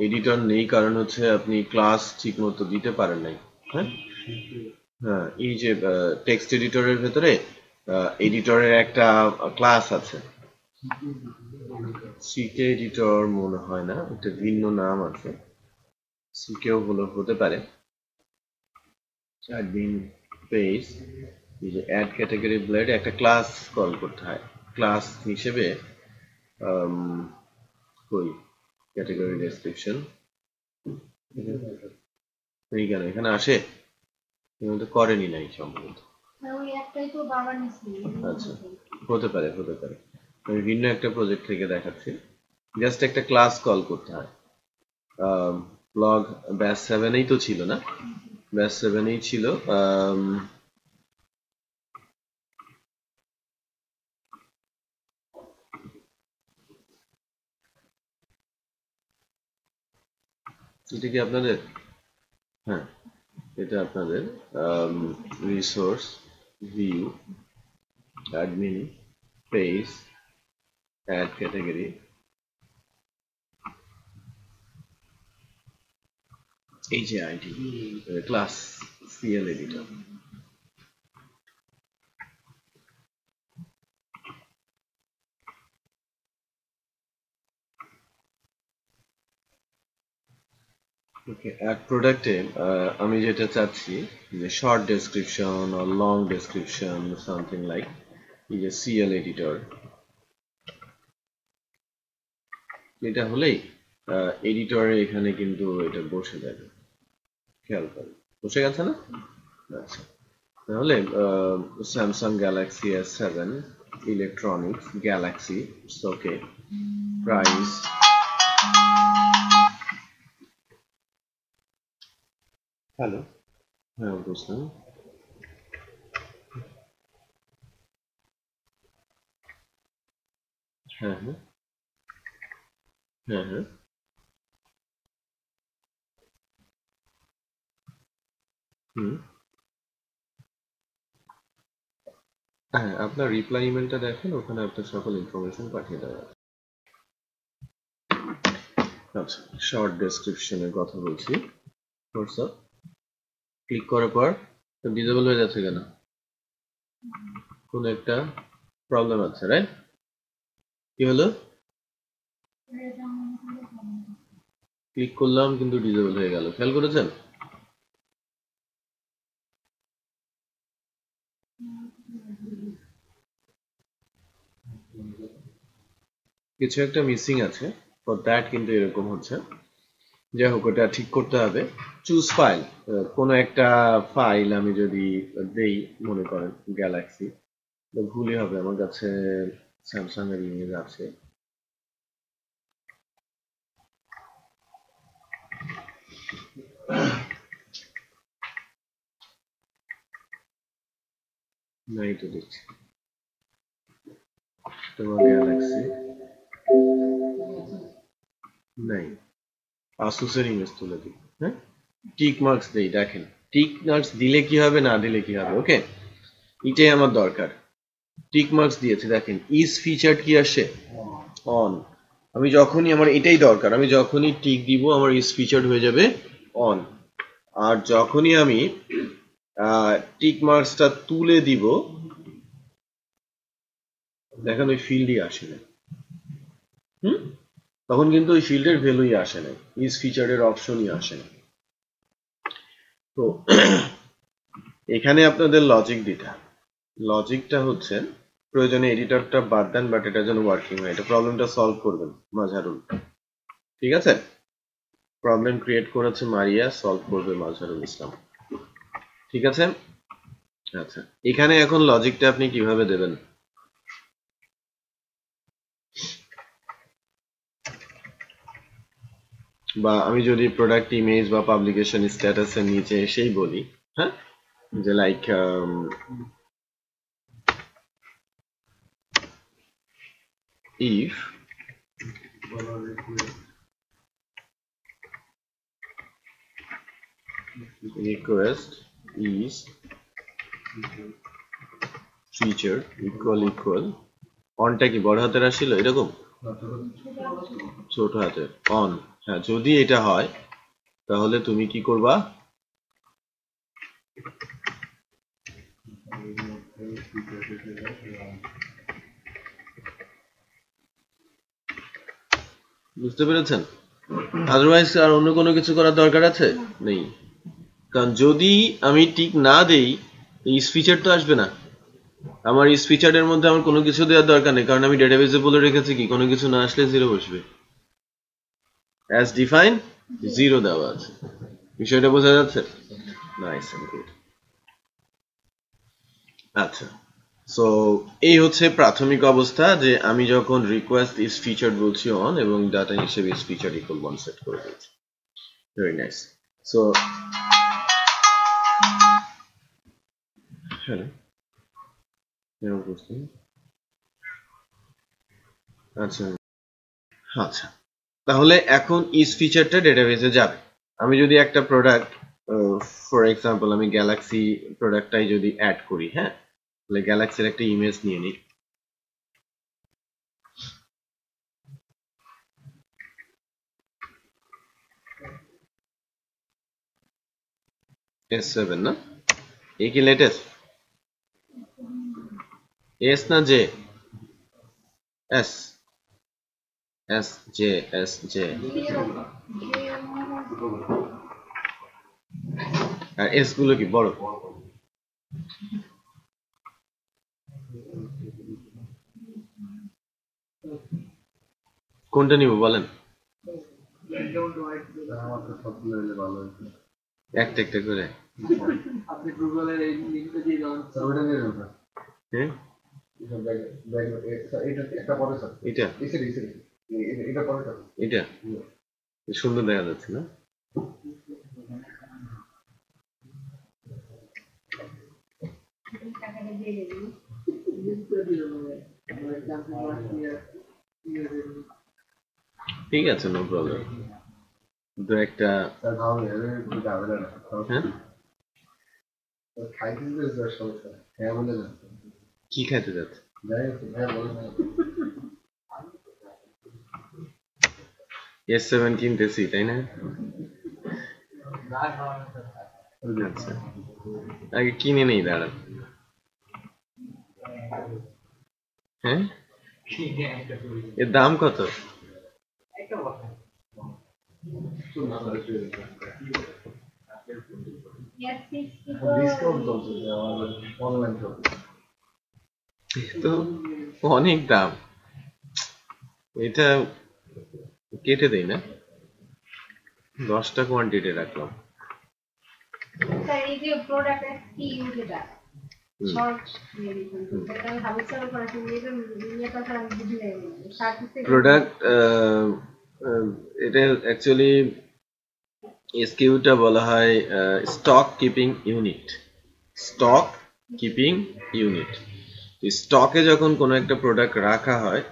এডিটর নেই কারণ হচ্ছে আপনি ক্লাস ঠিক মতো দিতে পারেন নাই। হ্যাঁ হ্যাঁ, এই যে টেক্সট এডিটরের ভেতরে এডিটরের একটা ক্লাস আছে, সিকে এডিটর মনে হয় না, একটা ভিন্ন নাম আছে, সিকেও হতে পারে। অ্যাডমিন পেজ, এই যে অ্যাড ক্যাটাগরি ব্লেড একটা ক্লাস কল করতে হয়, ক্লাস হিসেবে কই ক্যাটাগরি ডেসক্রিপশন এই কেন এখানে আসে? কিন্তু করেনি নাই সম্ভবত। আচ্ছা, হতে পারে হতে পারে, আমি ভিন্ন একটা প্রজেক্ট থেকে দেখাচ্ছি। জাস্ট একটা ক্লাস কল করতে হয়। ব্লগ ব্যাচ 7-এই তো ছিল না? ব্যাচ 7-এই ছিল। এটা কি আপনাদের? হ্যাঁ, এটা আপনাদের resource view admin page add category, এই যে আইডি ক্লাস সিএল এডিটর। ওকে, এক প্রোডাক্টে আমি যেটা চাচ্ছি যে short description or long description something like, এই যে সিএল এডিটর, এটা হলেই এডিটরে এখানে কিন্তু এটা বসে যাবে। খেয়াল করুন, বসে গেছে না? আচ্ছা, তাহলে Samsung Galaxy S7 electronics Galaxy, okay, price hello, হ্যাঁ বুঝলাম। হ্যাঁ হ্যাঁ হ্যাঁ হ্যাঁ হ্যাঁ, আপনার রিপ্লাই ইমেলটা দেখেন, ওখানে আপনার সকল ইনফরমেশন পাঠিয়ে দেওয়া আছে। আচ্ছা, শর্ট ডেসক্রিপশনের কথা বলছি। হোয়াটসঅ্যাপ ক্লিক করার পর ডিসেবল হয়ে যাচ্ছে কেন? কোন একটা প্রবলেম আছে, রাইট? কি হলো? ক্লিক করলাম কিন্তু ডিসেবল হয়ে গেল, খেয়াল করেছেন? কিছু একটা মিসিং আছে, ফর দ্যাট কিন্তু এরকম হচ্ছে। যাই হোক, ওটা ঠিক করতে হবে। চুজ ফাইল, কোন একটা ফাইল আমি যদি দেই, মনে করেন গ্যালাক্সি, ভুলই হবে, আমার কাছে স্যামসাং এর ইমেজ আছে। নাই তো দেখছি তোমার গ্যালাক্সি নাই, আসুসের ইমেজ তুলে দিই। হ্যাঁ, টিক মার্কস দেই, দেখেন টিক মার্কস দিলে কি হবে, না দিলে কি হবে। ওকে, এটাই আমার দরকার। টিক মার্কস দিয়েছি, দেখেন ইজ ফিচার্ড কি আসে, অন। আমি যখনই, আমার এটাই দরকার, আমি যখনই টিক দিব আমার ইজ ফিচার্ড হয়ে যাবে অন। আর যখনই আমি টিক মার্কসটা তুলে দিব, দেখেন ওই ফিল্ডই আসে না। তখন কিন্তু ওই ফিল্ডের ভ্যালুই আসে না, ইজ ফিচার্ডের অপশনই আসে না। তো এখানে আপনাদের লজিক দিতে হবে। লজিকটা হচ্ছে, প্রয়োজনে এডিটরটা বাদ দেন, বাট এটা যেন ওয়ার্কিং হয়। এটা প্রবলেমটা সলভ করবেন মাজহারুল, ঠিক আছে? প্রবলেম ক্রিয়েট করেছে মারিয়া, সলভ করবে মাজহারুল ইসলাম, ঠিক আছে? আচ্ছা, এখানে এখন লজিকটা আপনি কিভাবে দেবেন? বা আমি যদি প্রোডাক্ট ইমেজ বা পাবলিকেশন স্ট্যাটাসের নিচে এসেই বলি, হ্যাঁ, যে like if request is featured equal অনটা কি বড় হাতের আসছিল এরকম, ছোট হাতের অন। হ্যাঁ, যদি এটা হয় তাহলে তুমি কি করবা? বুঝতে পেরেছেন? আদারওয়াইজ আর অন্য কোনো কিছু করার দরকার আছে নেই। কারণ যদি আমি টিক না দেই, ইজ ফিচার তো আসবে না। আমার ইজ ফিচারের মধ্যে আমার কোনো কিছু দেওয়ার দরকার নেই, কারণ আমি ডেটাবেসে বলে রেখেছি কি কোনো কিছু না আসলে জিরো বসবে। অ্যাজ ডিফাইন জিরো দেওয়া আছে। বিষয়টা বোঝা যাচ্ছে? Nice and good. আচ্ছা, সো এই হচ্ছে প্রাথমিক অবস্থা, যে আমি যখন রিকোয়েস্ট ইজ ফিচার্ড বলছি অন এবং ডাটা হিসেবে ইজ ফিচার্ড ইকুয়াল 1 সেট করে দিয়েছি। Very nice. সো হ্যালো, আচ্ছা আচ্ছা, তাহলে এখন ইজ ফিচারটা ডেটাবেসে যাবে। আমি যদি একটা প্রোডাক্ট, ফর এক্সাম্পল আমি গ্যালাক্সি প্রোডাক্টটাই যদি অ্যাড করি, হ্যাঁ, তাহলে গ্যালাক্সির একটা ইমেজ নিয়ে নিই। S7 না, এ কি লেটেস্ট? এস না J? S, S J, S J. আর এস গুলো কি বড়? কোনটা নিব বলেন? একটা একটা করে। আপনি গুগলের এই লিংকটা দিয়ে দাও, ওটা নিয়ে নেব। হ্যাঁ, এটা পরে স্যার, এটা এটা পরে স্যার, এটা সুন্দর দেখা যাচ্ছে না? ঠিক আছে, নো প্রবলেম। দু একটা স্যার ভালো যাবে না, হ্যাঁ, খাইতে দিতে স্যার সমস্যা, হ্যাঁ বলে না, কি খাইতে যাচ্ছে? যাই হোক হ্যাঁ বলে না। S7 কিনতেছি তাই না? যা খাওয়ানো থাকে। আচ্ছা, আগে কিনে নেই, দাঁড়ান। হ্যাঁ, এর দাম কত? একটা কথা ডিসকাউন্ট চলছে আমাদের অনলাইন শপে। তো অনেক দাম, এটা কেটে দেই না, 10টা কোয়ান্টিটি রাখলাম। স্যার এই যে প্রোডাক্ট কি ইউজ এটা শর্ট এটা হাবিসার করা কিন্তু এটা নিয়ত করা বুঝি নাই সার্ভিসে প্রোডাক্ট এটা অ্যাকচুয়ালি এসকিউটা বলা হয় stock keeping unit. Stock keeping unit, স্টকে যখন কোনো একটা প্রোডাক্ট রাখা হয়,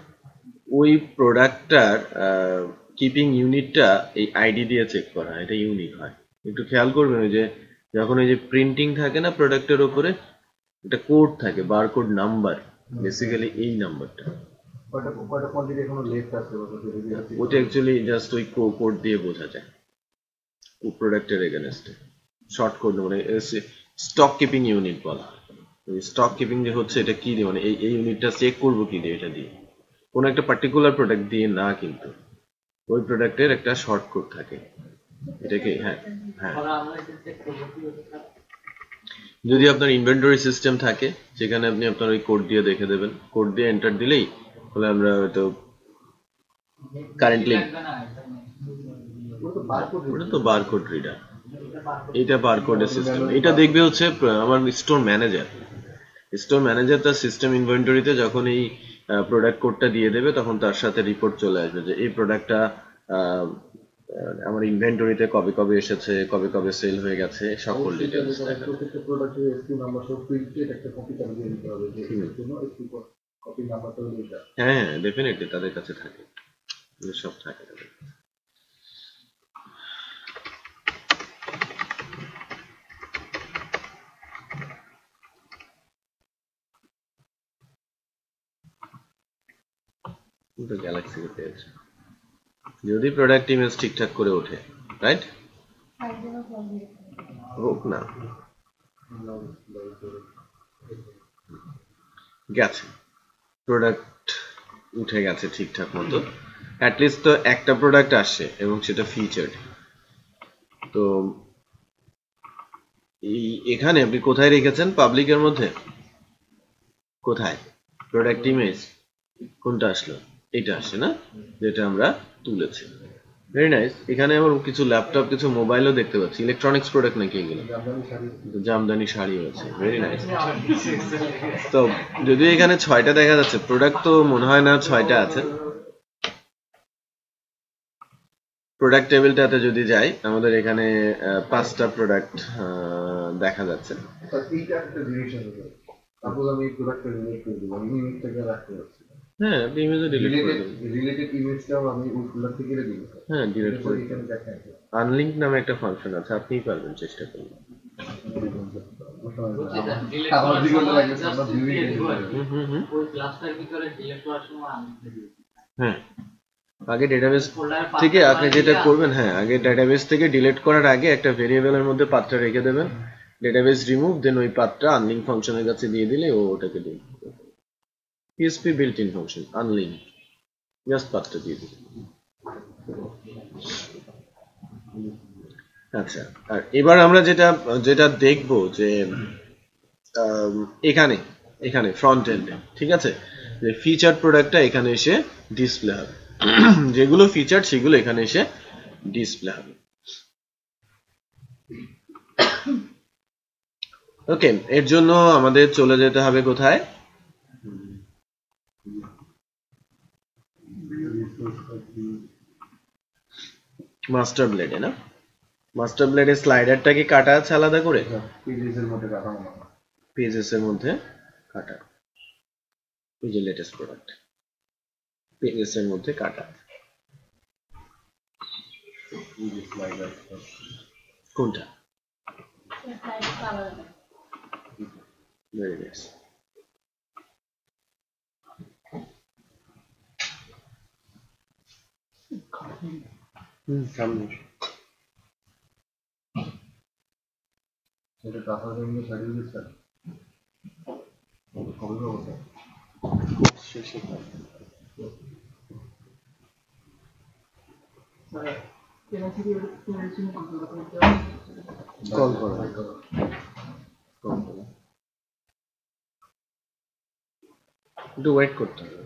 ওই প্রোডাক্টটার কিপিং ইউনিটটা এই আইডি দিয়ে চেক করা হয়, এটা ইউনিক হয়। একটু খেয়াল করবেন, ওই যে যখন ওই যে প্রিন্টিং থাকে না প্রোডাক্টের উপরে, একটা কোড থাকে, বারকোড নাম্বার, বেসিক্যালি এই নাম্বারটা, কয়টা কোয়ান্টিটি এখনো লেফট আছে ওটা অ্যাকচুয়ালি জাস্ট ওই কোড দিয়ে বোঝা যায় প্রোডাক্টের এগেনস্টে। শর্ট কোড মানে স্টক কিপিং ইউনিট বলা। স্টক কিপিং যে হচ্ছে এটা কি দিয়ে, মানে এই ইউনিটটা চেক করবো কি দিয়ে, এটা দিয়ে কোনো একটা পার্টিকুলার প্রোডাক্ট দিয়ে না, কিন্তু ওই প্রোডাক্টের একটা শর্ট কোড থাকে, এটাকে হ্যাঁ হ্যাঁ। আমরা এটা চেক করবো কি হচ্ছে স্যার? যদি আপনার ইনভেন্টরি সিস্টেম থাকে, সেখানে আপনি আপনার ওই কোড দিয়ে দেখে দেবেন, কোড দিয়ে এন্টার দিলেই তাহলে আমরা হয়তো কারেন্টলি, লাগবে না, এটা নেই। ওটা তো বারকোড রিডার, এটা বারকোডের সিস্টেম। এটা দেখবে হচ্ছে আমার স্টোর ম্যানেজার। স্টোর ম্যানেজার তার সিস্টেম ইনভেন্টরিতে যখন এই প্রোডাক্ট কোডটা দিয়ে দেবে, তখন তার সাথে রিপোর্ট চলে আসবে যে এই প্রোডাক্টটা আমার ইনভেন্টরিতে কবে কবে এসেছে, কবে কবে সেল হয়ে গেছে, সকল ডিটেইলস দেখা। প্রত্যেকটা প্রোডাক্টের এসকিউ নাম্বার সহ প্রিন্টেড একটা কপি তারা দিয়ে দিতে হবে, যে এর জন্য এসকিউ কপি নাম্বারটা হলো এটা। হ্যাঁ ডেফিনেটলি তাদের কাছে থাকে, এগুলো সব থাকে তাদের কাছে। গ্যালাক্সি পেয়েছে যদি প্রোডাক্ট ইমেজ ঠিকঠাক করে ওঠে, রাইট? হোক না, গেছে প্রোডাক্ট উঠে গেছে ঠিকঠাক মতো, অ্যাটলিস্ট তো একটা প্রোডাক্ট আসছে এবং সেটা ফিচার্ড। তো এই এখানে আপনি কোথায় রেখেছেন? পাবলিকের মধ্যে কোথায় প্রোডাক্ট ইমেজ কোনটা আসলো? এটা আসছে না, যেটা আমরা তুলেছি। Very nice. এখানে আবার কিছু ল্যাপটপ, কিছু মোবাইলও দেখতে পাচ্ছি। ইলেকট্রনিক্স প্রোডাক্ট নাকি এগুলো? জামদানি শাড়িও আছে। Very nice. তো যদিও এখানে 6টা দেখা যাচ্ছে, প্রোডাক্ট তো মনে হয় না 6টা আছে। প্রোডাক্ট টেবিলটাতে যদি যাই, আমাদের এখানে 5টা প্রোডাক্ট দেখা যাচ্ছে। এইটা একটা জিনিস আছে, সাপোজ আমি এই প্রোডাক্টটা রিলেট করে দিলাম, আমি ইমেজটাকে রাখতে পারছি। হ্যাঁ, আপনি ইমেজও ডিলিট করে দেবেন। রিলেটেড ইমেজটাও আমি ওই ফোল্ডার থেকে কেটে দিব। হ্যাঁ, ডিলিট করে দিন। এখানে দেখেন আনলিঙ্ক নামে একটা ফাংশন আছে, আপনিই পারবেন, চেষ্টা করুন। আমার জীবনটা লাগে আমরা ভিউই ওই ক্লাসটার ভিতরে ডিলিট করার সময় আমি হ্যাঁ, আগে ডেটাবেস থেকে আপনি যেটা করবেন, হ্যাঁ আগে ডেটাবেস থেকে ডিলিট করার আগে একটা ভেরিয়েবলের মধ্যে পাথটা রেখে দেবেন, ডেটাবেস রিমুভ, দেন ওই পাথটা আনলিঙ্ক ফাংশনের কাছে দিয়ে দিলে ও ওটাকে ডিলিট করবে। PHP built in function unlink, just পাথটা দিয়ে দিবেন। আচ্ছা, আর এবার আমরা যেটা দেখবো যে এখানে এখানে ফ্রন্ট এন্ডে, ঠিক আছে, যে ফিচার প্রোডাক্টটা এখানে এসে ডিসপ্লে হবে, যেগুলো ফিচার সেগুলো এখানে এসে ডিসপ্লে হবে। ওকে, এর জন্য আমাদের চলে যেতে হবে কোথায়? মাস্টার ব্লেডে না? মাস্টার ব্লেডের স্লাইডারটা কি কাটা আছে আলাদা করে? পেজের মধ্যে কাটানো না, পেজেস এর মধ্যে কাটা। এই যে লেটেস্ট প্রোডাক্ট, পেজেস এর মধ্যে কাটা। কোনটা? Very nice. সামনে সেটা টাকা জমিয়ে সার্টিফিকেট স্যার কবে হবে স্যার? শেষে কল করো একটু ওয়েট করতে হবে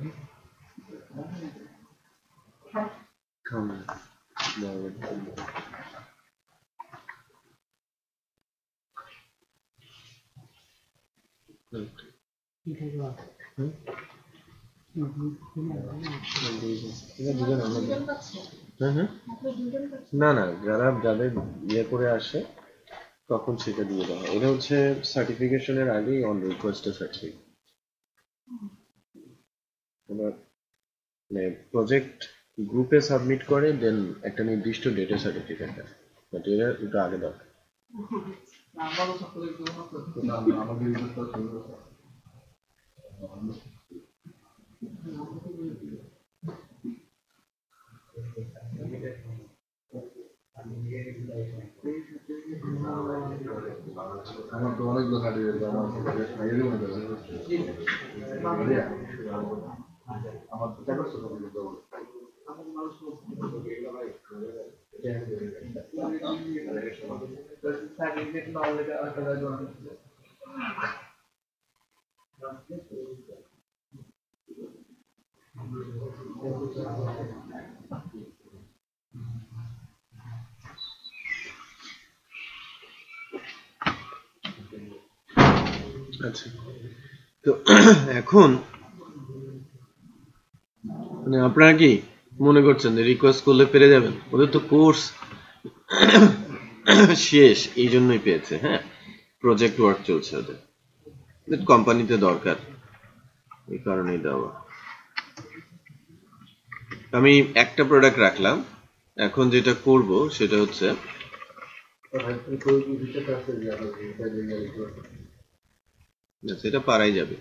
না না যাদের ইয়ে করে আসে তখন সেটা দিয়ে দেওয়া হয়। এটা হচ্ছে সার্টিফিকেশনের আগেই অন রিকোয়েস্ট সার্টিফিকেট। এবার মানে প্রজেক্ট গ্রুপে সাবমিট করে দেন একটা নির্দিষ্ট ডেটে সার্টিফিকেট দেয়, বাট এটা আগে দরকার। আমাদের আমার তো অনেকগুলো সার্টিফিকেট আমার আমার তো চার বছর সার্টিফিকেট না হলে আচ্ছা, তো এখন মানে আপনারা কি মনে করছেন যে রিকোয়েস্ট করলে পেরে যাবেন? ওদের তো কোর্স শেষ, এই জন্যই পেয়েছে। হ্যাঁ, প্রজেক্ট ওয়ার্ক চলছে ওদের, কোম্পানিতে দরকার, এই কারণেই দেওয়া। আমি একটা প্রোডাক্ট রাখলাম, এখন যেটা করব সেটা হচ্ছে সেটা পারাই যাবে।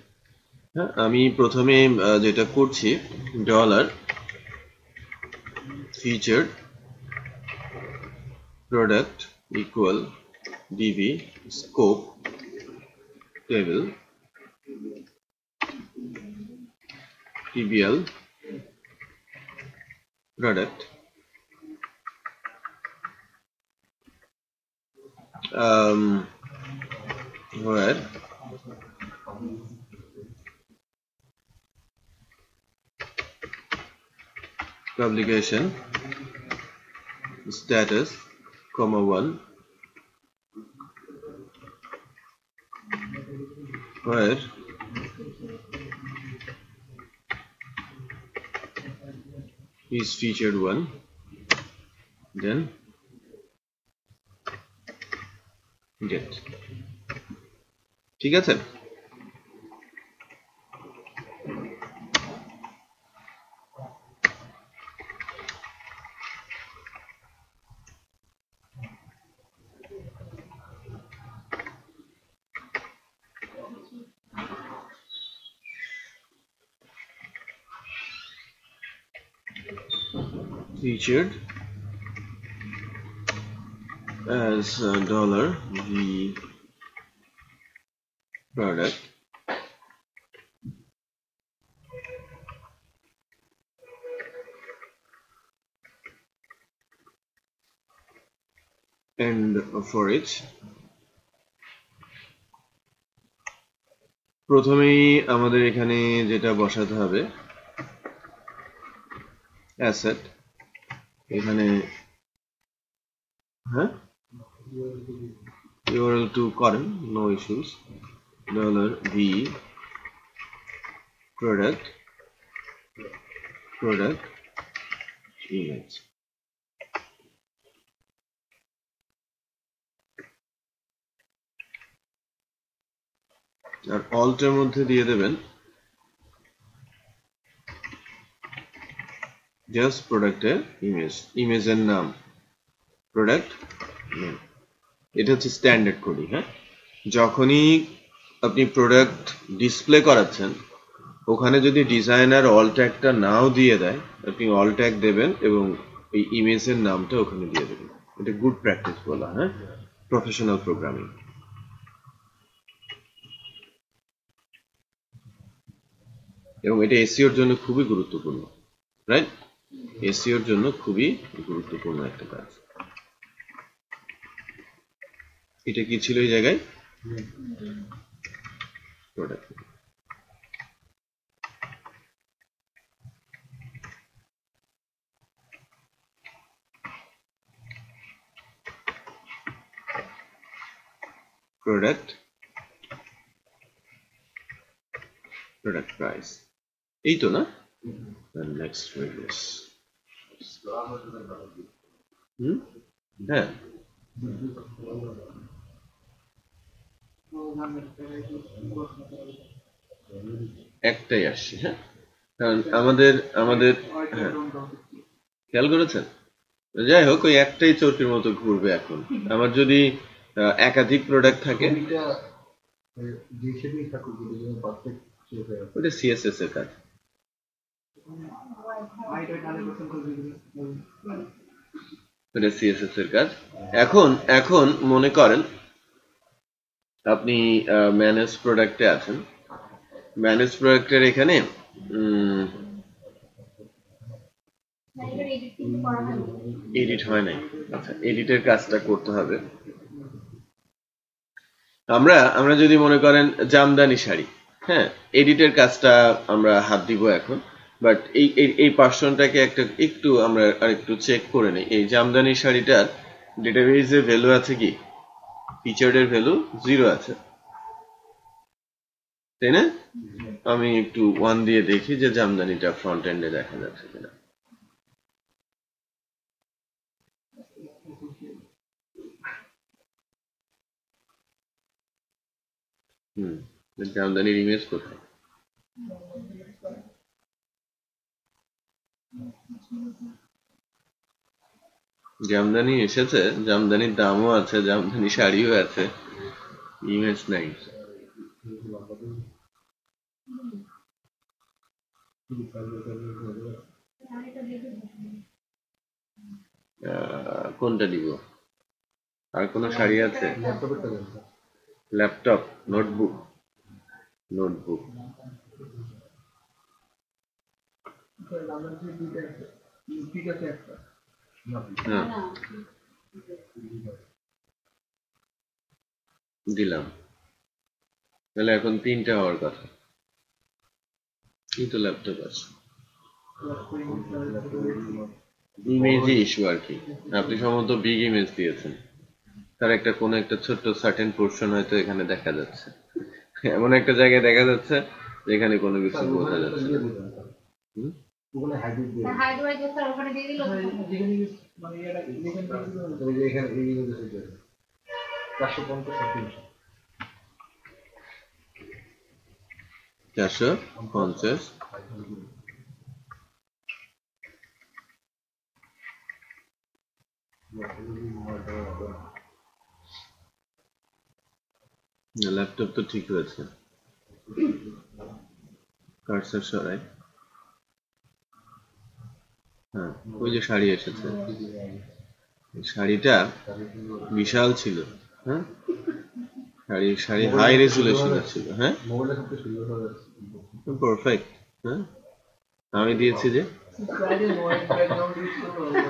হ্যাঁ, আমি প্রথমে যেটা করছি dollar featured product equal DB scope table TBL product where publication status comma 1 where is featured 1 then get। ঠিক আছে, featured as dollar the product and for each প্রথমেই আমাদের এখানে যেটা বসাতে হবে অ্যাসেট, এখানে হ্যাঁ URL to করেন, no issues, dollar v product image। আর অল্টের মধ্যে দিয়ে দেবেন জাস্ট প্রোডাক্টের ইমেজের নাম প্রোডাক্ট নেম। এটা হচ্ছে স্ট্যান্ডার্ড কোডিং। হ্যাঁ, যখনই আপনি প্রোডাক্ট ডিসপ্লে করাচ্ছেন ওখানে যদি ডিজাইনার অল ট্যাগটা নাও দিয়ে দেয়, আপনি অল ট্যাগ দেবেন এবং এই ইমেজের নামটা ওখানে দিয়ে দেবেন। এটা গুড প্র্যাকটিস বলা, হ্যাঁ, প্রফেশনাল প্রোগ্রামিং। এবং এটা এসইওর জন্য খুবই গুরুত্বপূর্ণ, রাইট? এসইওর জন্য খুবই গুরুত্বপূর্ণ একটা কাজ। এটা কি ছিল এই জায়গায়? প্রোডাক্ট। প্রোডাক্ট প্রাইস, এই তো না? নেক্সট রিলিজ, হ্যাঁ, একটাই আসছে, হ্যাঁ, কারণ আমাদের হ্যাঁ, খেয়াল করেছেন? যাই হোক, ওই একটাই চরকির মতো ঘুরবে এখন। আমার যদি একাধিক প্রোডাক্ট থাকে, ওটা সিএসএস এর কাজ, ওটা সিএসএস এর কাজ। এখন মনে করেন আপনি ম্যানেজ প্রোডাক্টে আছেন, ম্যানেজ প্রোডাক্টের এখানে এডিট হয় নাই। আচ্ছা, এডিটের কাজটা করতে হবে। আমরা যদি মনে করেন জামদানি শাড়ি, হ্যাঁ, এডিটের কাজটা আমরা হাত দিব এখন। বাট এই পার্সনটাকে একটু আমরা আরেকটু চেক করে নেই। এই জামদানি শাড়িটার ডেটাবেজে ভ্যালু আছে কি? ফিচার্ডের ভ্যালু 0 আছে, তাই না? আমি একটু 1 দিয়ে দেখি যে জামদানিটা ফ্রন্ট এন্ডে দেখা যাচ্ছে কিনা। জামদানির ইমেজ কোথায়? জামদানি এসেছে, জামদানির দামও আছে, জামদানি শাড়িও আছে, ইমেজ নাই। কোনটা দিব? আর কোন শাড়ি আছে? ল্যাপটপ, নোটবুক, দিলাম। তাহলে এখন 3টা হওয়ার কথা। এই তো ল্যাপটপ আছে। ইমেজই ইস্যু আর কি। আপনি সম্ভবত বিগ ইমেজ দিয়েছেন, তার কোন একটা ছোট্ট সার্টেন পোর্শন হয়তো এখানে দেখা যাচ্ছে, এমন একটা জায়গায় দেখা যাচ্ছে যেখানে কোনো কিছু বোঝা যাচ্ছে না। ল্যাপটপ তো ঠিক রয়েছে, কার্সার সরাই। হ্যাঁ, ওই যে শাড়ি এসেছে, শাড়িটা বিশাল ছিল, হ্যাঁ, শাড়ি হাই রেজুলেশনে ছিল, হ্যাঁ, পারফেক্ট। হ্যাঁ, আমি দিয়েছি যে,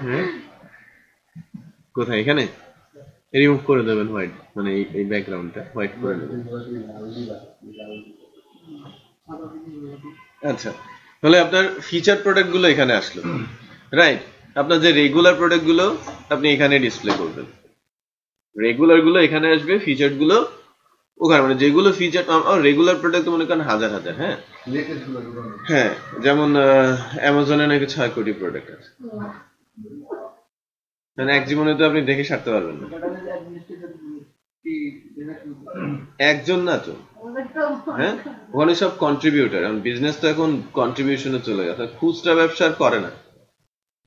হ্যাঁ, কোথায়? এখানে রিমুভ করে দেবেন হোয়াইট, মানে এই ব্যাকগ্রাউন্ডটা হোয়াইট করে দেবেন। আচ্ছা, তাহলে আপনার ফিচার প্রোডাক্ট গুলো এখানে আসলো, রাইট? আপনার যে রেগুলার প্রোডাক্ট গুলো আপনি এখানে ডিসপ্লে করবেন, রেগুলার গুলো এখানে আসবে, ফিচার গুলো ওখানে, মানে যেগুলো ফিচার রেগুলার প্রোডাক্ট মনে করেন হাজার, হ্যাঁ, হ্যাঁ, যেমন অ্যামাজনে নাকি 6 কোটি প্রোডাক্ট আছে, মানে এক জীবনে তো আপনি দেখে সারতে পারবেন না, একজন না তো, হ্যাঁ, ওখানে সব কন্ট্রিবিউটার। বিজনেস তো এখন কন্ট্রিবিউশনে চলে গেছে, খুচরা ব্যবসা করে না,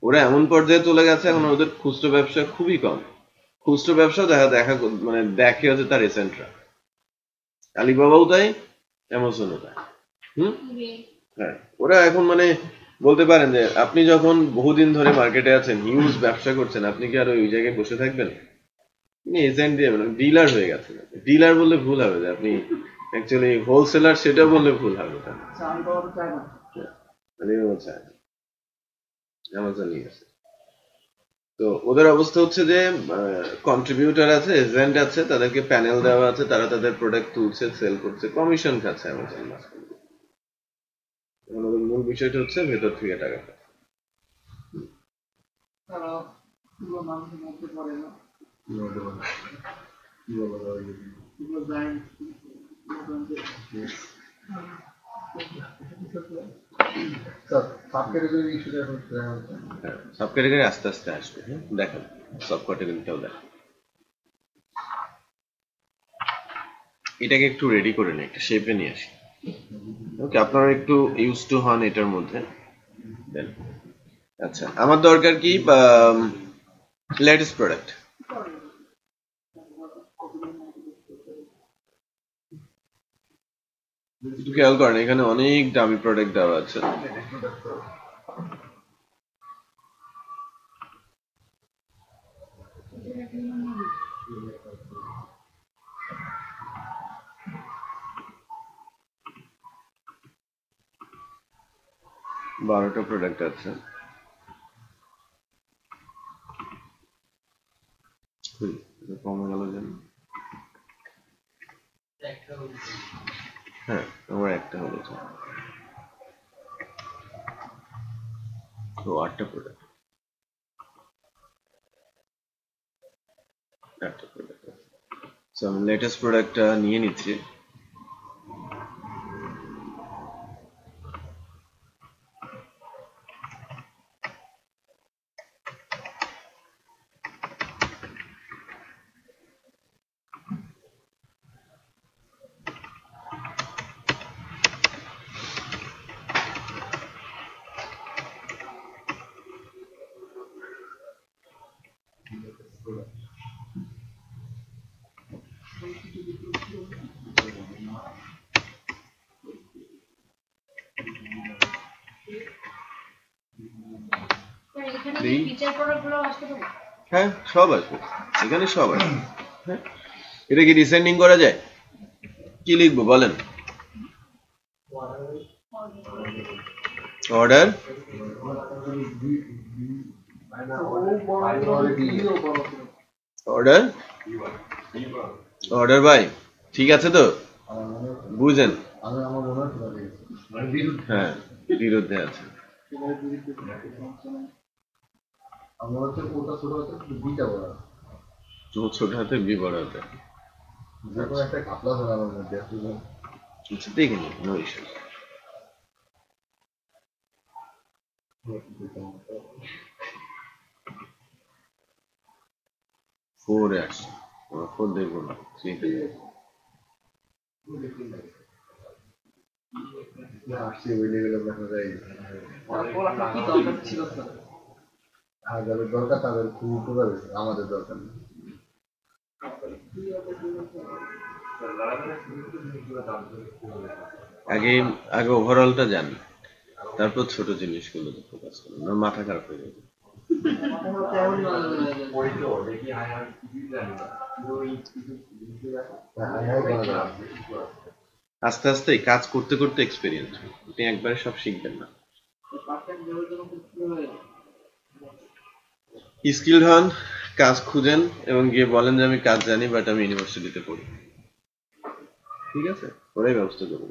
ওরা এমন পর্যায়ে চলে গেছে এখন ওদের খুচরা ব্যবসা খুবই কম। খুচরা ব্যবসা মানে দেখে হচ্ছে তার এজেন্টরা, আলিবাবাও তাই, অ্যামাজনও তাই। হ্যাঁ, ওরা এখন মানে বলতে পারেন যে আপনি যখন বহুদিন ধরে মার্কেটে আছেন, হিউজ ব্যবসা করছেন, আপনি কি আর ওই জায়গায় বসে থাকবেন? আপনি এজেন্ট দিয়ে ডিলার হয়ে গেছেন। ডিলার বললে ভুল হবে, যে আপনি অ্যাকচুয়ালি হোলসেলার সেটা বললে ভুল হবে। অ্যামাজন নিয়ে গেছে। তো ওদের অবস্থা হচ্ছে যে কন্ট্রিবিউটর আছে, এজেন্ট আছে, তাদেরকে প্যানেল দেওয়া আছে, তারা তাদের প্রোডাক্ট তুলছে, সেল করছে, কমিশন খাচ্ছে অ্যামাজন। ওদের মূল বিষয়টা হচ্ছে ভেতর থেকে টাকা পায়। সাব ক্যাটাগরি আস্তে আস্তে আসবে। দেখেন সব ক্যাটাগরিটাও দেখেন। এটাকে একটু রেডি করে নিই, একটা শেপে নিয়ে আসি। ওকে, আপনারা একটু ইউজ টু হন এটার মধ্যে। আচ্ছা, আমার দরকার কি লেটেস্ট প্রোডাক্ট। একটু খেয়াল করেন, এখানে অনেক দামি প্রোডাক্ট দেওয়া আছে। 12টা প্রোডাক্ট আছে। কমে গেল যেন। হ্যাঁ, আমার একটা হলো। তো 8টা প্রোডাক্ট, আমি লেটেস্ট প্রোডাক্টটা নিয়ে নিচ্ছি। হ্যাঁ, সব আসবে এখানে, সব আসবে। হ্যাঁ, এটা কি রিসেন্ডিং করা যায়? কি লিখবো বলেন? Order, order, order by. ঠিক আছে তো, বুঝেন? হ্যাঁ, বিরুদ্ধে আছে। ছোট হাতে বি বড় হাতে। দেখে নিন, নো ইস্যু। ফোর আসছে, ফোর দেখবো না, থ্রিতে যাদের দরকার তাদের খুব উপকার হয়েছে, আমাদের দরকার নেই। আগে ওভারঅলটা জানি, তারপর ছোট জিনিসগুলোতে ফোকাস করুন, না মাথা খারাপ হয়ে যাবে। আস্তে আস্তে কাজ করতে করতে এক্সপেরিয়েন্স, আপনি একবারে সব শিখবেন না। স্কিলড হন, কাজ খুঁজেন এবং গিয়ে বলেন যে আমি কাজ জানি, বাট আমি ইউনিভার্সিটিতে পড়ি। ঠিক আছে, ওরাই ব্যবস্থা করবো।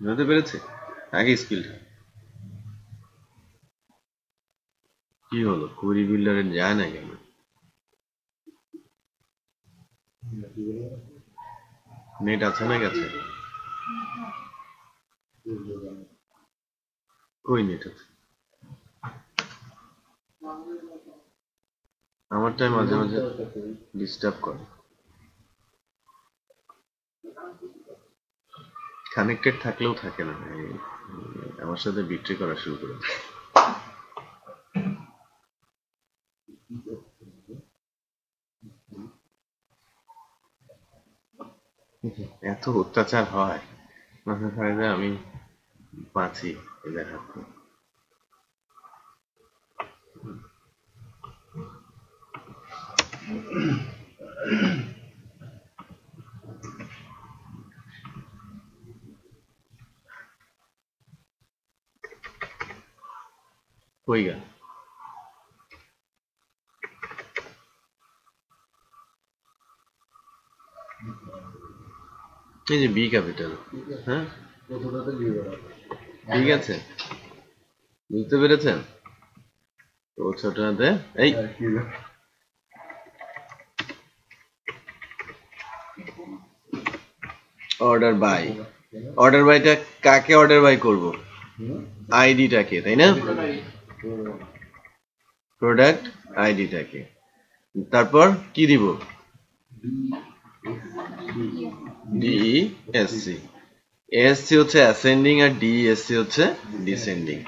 বুঝতে পেরেছে? আগে স্কিলড হন। কি হলো, কুড়ি বিল্ডারে যায় না কেন? নেট আছে না গেছে? কই নেট আছে? আমারটাই মাঝে মাঝে ডিস্টার্ব করে। কানেক্টেড থাকলেও থাকে না, আমার সাথে বিট্রে করা শুরু করে। এত অত্যাচার হয়, মনে হয় যে আমি 5ই দেখাচ্ছে। কই গেল? এই যে বি ক্যাপিটাল, হ্যাঁ প্রথমটাতে দিয়ে দেওয়া ঠিক আছে, বুঝতে পেরেছেন? তো ছোট হাতে এই অর্ডার বাই, অর্ডার বাইটা কাকে অর্ডার বাই করব? আইডিটাকে, তাই না? প্রোডাক্ট আইডিটাকে। তারপর কি দিব? ডিএসসি। এসসি হচ্ছে অ্যাসেন্ডিং আর ডিএসসি হচ্ছে ডিসেন্ডিং।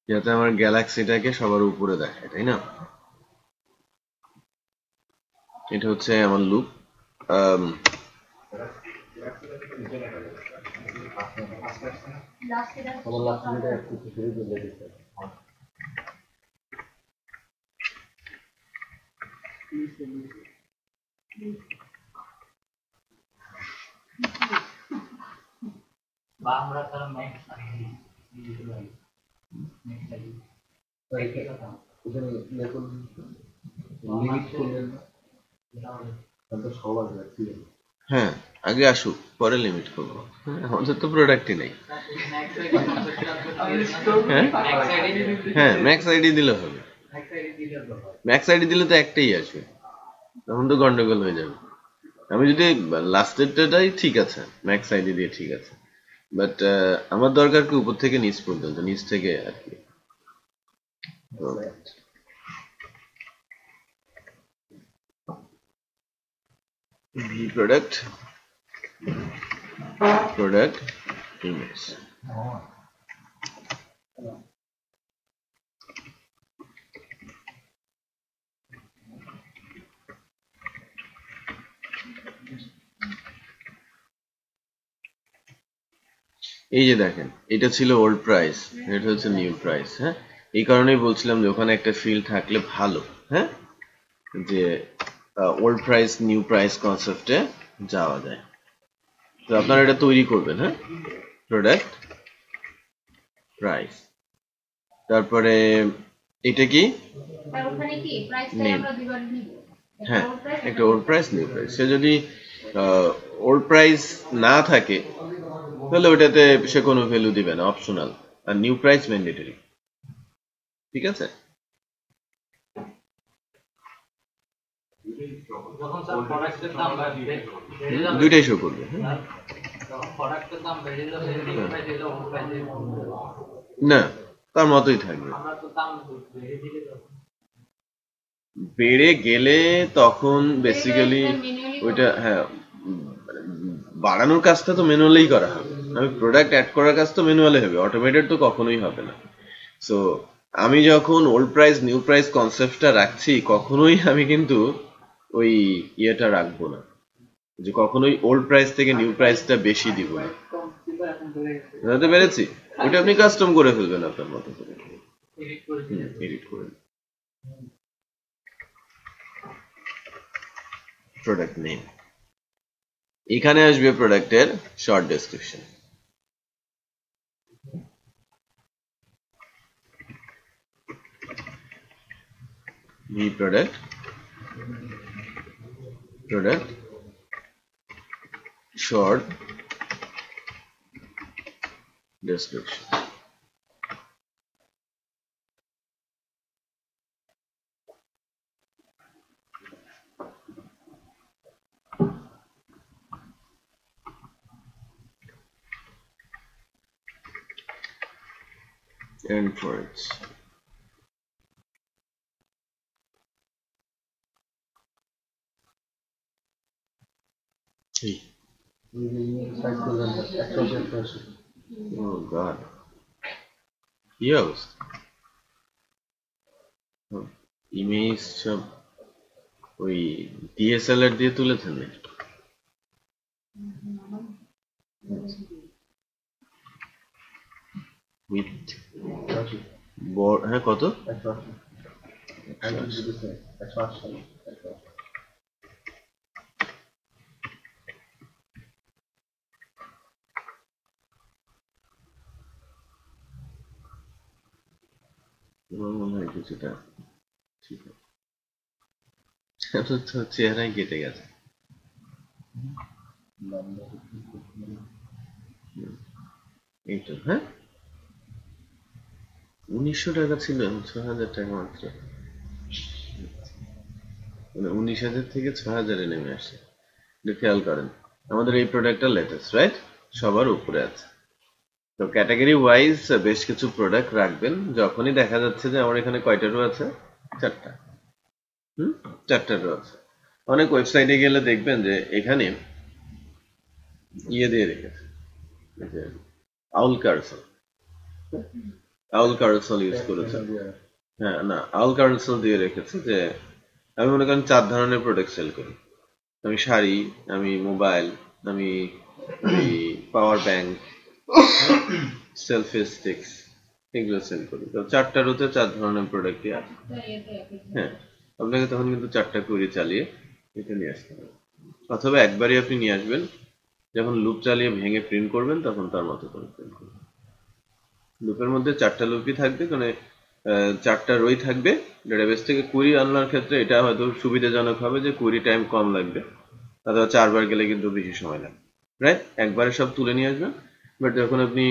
যাতে আমার গ্যালাক্সিটাকে সবার উপরে দেখায়, তাই না? এটা হচ্ছে আমার লুপ। বা আমরা তার ম্যাক্স হ্যাঁ, আগে আসুক, পরে লিমিট করবো। আমাদের তো প্রোডাক্টই নেই। হ্যাঁ, ম্যাক্স আইডি দিলে হবে। ম্যাক্স আইডি দিলে তো একটাই আসবে, তখন তো গন্ডগোল হয়ে যাবে। আমি যদি লাস্টেরটাই ঠিক আছে, ম্যাক্স আইডি দিয়ে ঠিক আছে, বাট আমার দরকার কি উপর থেকে নিচ পর্যন্ত, নিচ থেকে আর কি। Product product image. এই যে দেখেন, এটা ছিল ওল্ড প্রাইস, এটা হচ্ছে নিউ প্রাইস। হ্যাঁ, এই কারণেই বলছিলাম যে ওখানে একটা ফিল্ড থাকলে ভালো। হ্যাঁ, যে ওল্ড প্রাইস নিউ প্রাইস কনসেপ্টে যাওয়া যায়। তো আপনারা এটা তৈরি করবেন। হ্যাঁ, প্রোডাক্ট প্রাইস, তারপরে এটা কি নেম। হ্যাঁ, একটা ওল্ড প্রাইস নিউ প্রাইস। সে যদি ওল্ড প্রাইস না থাকে তাহলে ওটাতে সে কোনো ভ্যালু দিবে না, অপশনাল। আর নিউ প্রাইস ম্যান্ডেটরি। ঠিক আছে? দুইটাই শো করবে। না, তার মতোই থাকবে। বেড়ে গেলে তখন বেসিক্যালি ওইটা, হ্যাঁ, বাড়ানোর কাজটা তো ম্যানুয়ালি করা হবে। আমি প্রোডাক্ট অ্যাড করার কাজ তো ম্যানুয়ালি হবে, অটোমেটেড তো কখনোই হবে না। সো আমি যখন ওল্ড প্রাইস নিউ প্রাইস কনসেপ্টটা রাখছি, কখনোই আমি কিন্তু ওই ইয়েটা রাখবো না, যে কখনোই ওল্ড প্রাইস থেকে নিউ প্রাইসটা বেশি দিব না। জানতে পেরেছি? ওটা আপনি কাস্টম করে ফেলবেন আপনার মতো করে, এডিট করে। প্রোডাক্ট নেম, এখানে আসবে প্রোডাক্টের short description. V product short description. And for it. Hey. Oh God. Yes. Image ওই ডিএসএলআর দিয়ে তুলেছেন নাকি? With হ্যাঁ কত? 180 আমার মনে হয় কিছুটা ঠিক আছে, তো চেহারাই কেটে গেছে। এই তো হ্যাঁ 1900 টাকা ছিল, 6000 টাকা মাত্র, মানে 19,000 থেকে 6,000-এ নেমে আসে। এটা খেয়াল করেন, আমাদের এই প্রোডাক্টটা লেটেস্ট, রাইট? সবার উপরে আছে। তো ক্যাটাগরি ওয়াইজ বেশ কিছু প্রোডাক্ট রাখবেন, যখনই দেখা যাচ্ছে যে আমার এখানে কয়টা রো আছে, 4টা, 4টা রো আছে। অনেক ওয়েবসাইটে গেলে দেখবেন যে এখানে ইয়ে দিয়ে রেখেছে, আউল কারসল ইউজ করেছে। হ্যাঁ না, আউল কারসল দিয়ে রেখেছে যে আমি মনে করেন 4 ধরনের প্রোডাক্ট সেল করি। আমি শাড়ি, আমি মোবাইল, আমি পাওয়ার ব্যাংক, সেলফি স্টিক্স, এগুলো সেল করি। তো 4টা রোতে 4 ধরনের প্রোডাক্টই আছে। হ্যাঁ, আপনাকে তখন কিন্তু 4টা কোয়েরি চালিয়ে এটা নিয়ে আসতে হবে, অথবা একবারই আপনি নিয়ে আসবেন, যখন লুপ চালিয়ে ভেঙে প্রিন্ট করবেন তখন তার মতো করে প্রিন্ট করবেন। লুপের মধ্যে 4টা লুপই থাকবে, মানে 4টা রোই থাকবে। ডেটাবেস থেকে কোয়েরি আনার ক্ষেত্রে এটা হয়তো সুবিধাজনক হবে যে কোয়েরি টাইম কম লাগবে, অথবা 4 বার গেলে কিন্তু বেশি সময় লাগবে, রাইট? একবারে সব তুলে নিয়ে আসবেন। বাট যখন আপনি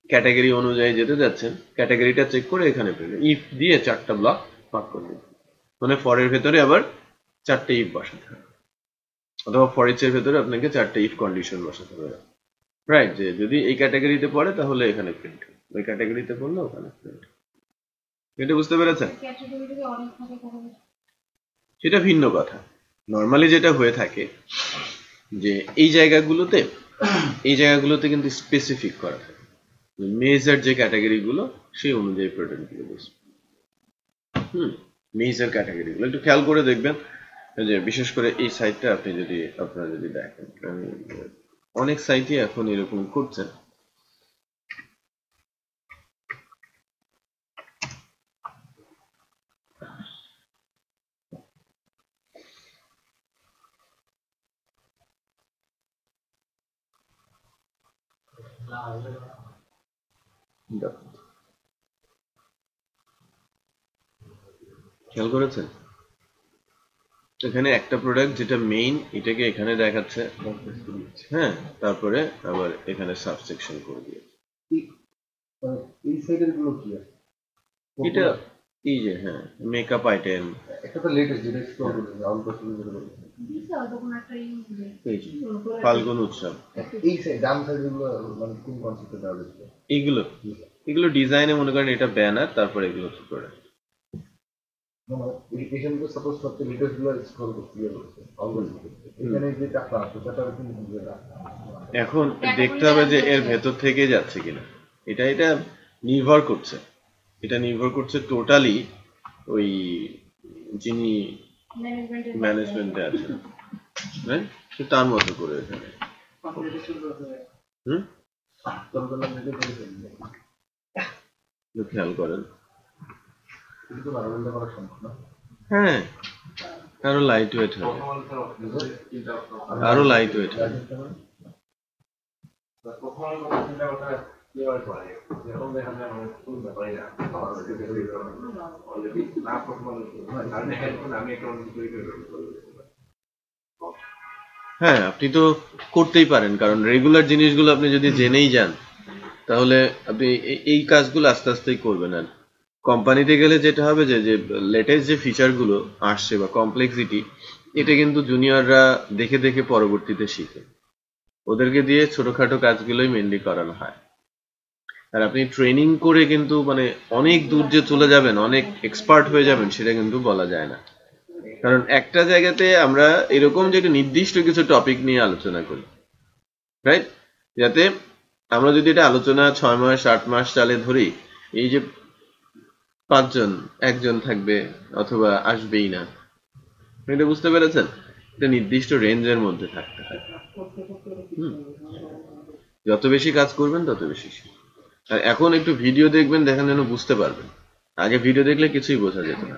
ক্যাটাগরি অনুযায়ী যেতে যাচ্ছেন, ক্যাটাগরিটা চেক করে এখানে পেলে ইফ দিয়ে 4টা ব্লক ভাগ করে দিন, মানে ফরের ভেতরে আবার 4টে ইফ বসাতে হবে, অথবা ফর ইচ এর ভেতরে আপনাকে 4টে ইফ কন্ডিশন বসাতে হবে, রাইট? যে যদি এই ক্যাটাগরিতে পড়ে তাহলে এখানে প্রিন্ট, ওই ক্যাটাগরিতে পড়লে ওখানে প্রিন্ট। এটা বুঝতে পেরেছেন? সেটা ভিন্ন কথা। নর্মালি যেটা হয়ে থাকে যে এই জায়গাগুলোতে কিন্তু স্পেসিফিক করা থাকে, মেজর যে ক্যাটাগরিগুলো সেই অনুযায়ী প্রোডাক্টগুলো বসবে। মেজর ক্যাটাগরিগুলো একটু খেয়াল করে দেখবেন, যে বিশেষ করে এই সাইটটা আপনারা যদি দেখেন, অনেক সাইটই এখন এরকম করছেন। খেয়াল করেছেন, এখানে একটা প্রোডাক্ট যেটা মেইন, এটাকে এখানে দেখাচ্ছে, হ্যাঁ, তারপরে আবার এখানে সাবসেকশন করে দিয়েছে। এই সাইডের গুলো কি আছে? এটা এই যে হ্যাঁ মেকআপ আইটেম, একটা তো লেটেস্ট যেটা এক্সপ্লোর করেছে আউট পার্সেন্ট যেটা বলেছে, ফাল্গুন উৎসব। এই সাইড ডান সাইড গুলো মানে কোন কনসেপ্টে দেওয়া হয়েছে? এগুলো ডিজাইনে মনে করেন এটা ব্যানার, তারপরে এগুলো হচ্ছে প্রোডাক্ট। এখানে তো সাপোজ সবচেয়ে লেটেস্ট গুলো এক্সপ্লোর করতে বলেছে এখানে যে টাকা আছে সেটা কিন্তু এখন দেখতে হবে যে এর ভেতর থেকে যাচ্ছে কিনা। এটা নির্ভর করছে টোটালি ওই যিনি ম্যানেজমেন্টে আছেন, রাইট? তার মতো করে এখানে খেয়াল করেন। হ্যাঁ, আরো লাইট ওয়েট হবে, আরো লাইট ওয়েট হবে। হ্যাঁ, আপনি তো করতেই পারেন, কারণ রেগুলার জিনিসগুলো আপনি যদি জেনেই যান তাহলে আপনি এই কাজগুলো আস্তে আস্তেই করবেন। আর কোম্পানিতে গেলে যেটা হবে যে লেটেস্ট যে ফিচারগুলো আসছে বা কমপ্লেক্সিটি, এটা কিন্তু জুনিয়ররা দেখে দেখে পরবর্তীতে শিখে, ওদেরকে দিয়ে ছোটখাটো কাজগুলোই মেনলি করানো হয়। আর আপনি ট্রেনিং করে কিন্তু মানে অনেক দূর যে চলে যাবেন, অনেক এক্সপার্ট হয়ে যাবেন, সেটা কিন্তু বলা যায় না। কারণ একটা জায়গাতে আমরা এরকম যে একটা নির্দিষ্ট কিছু টপিক নিয়ে আলোচনা করি, রাইট? যাতে আমরা যদি এটা আলোচনা 6 মাস 8 মাস চালে ধরি, এই যে 5 জন, 1 জন থাকবে অথবা আসবেই না, এটা বুঝতে পেরেছেন? একটা নির্দিষ্ট রেঞ্জের মধ্যে থাকতে হয়। যত বেশি কাজ করবেন তত বেশি। আর এখন একটু ভিডিও দেখবেন, দেখেন যেন বুঝতে পারবেন। আগে ভিডিও দেখলে কিছুই বোঝা যেত না।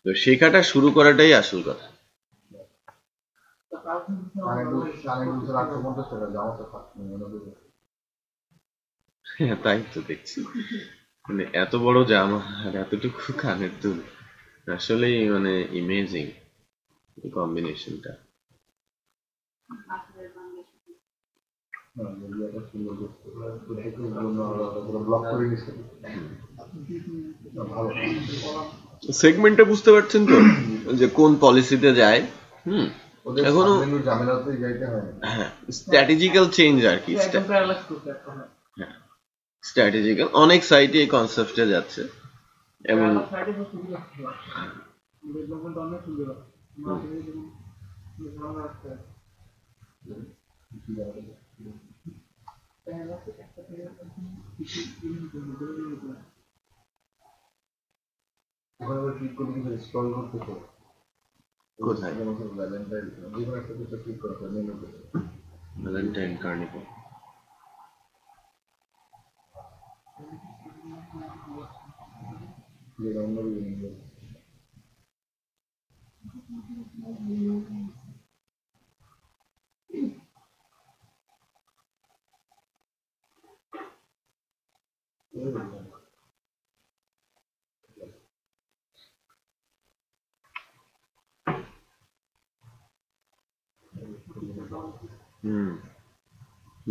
তো শেখাটা শুরু করাটাই আসল কথা। তাই তো দেখছি, মানে এত বড় জামা আর এতটুকু কানের দুল, আসলেই মানে ইমেজিং এই কম্বিনেশনটা। সেগমেন্টটা বুঝতে পারছেন তো, যে কোন পলিসিতে যায়। এখনো স্ট্র্যাটেজিক্যাল চেঞ্জ আর কি, স্ট্র্যাটেজিক্যাল অনেক সাইটে এই কনসেপ্টে যাচ্ছে। এবং কোথায় ভ্যালেন্টাইন কার্নিভাল?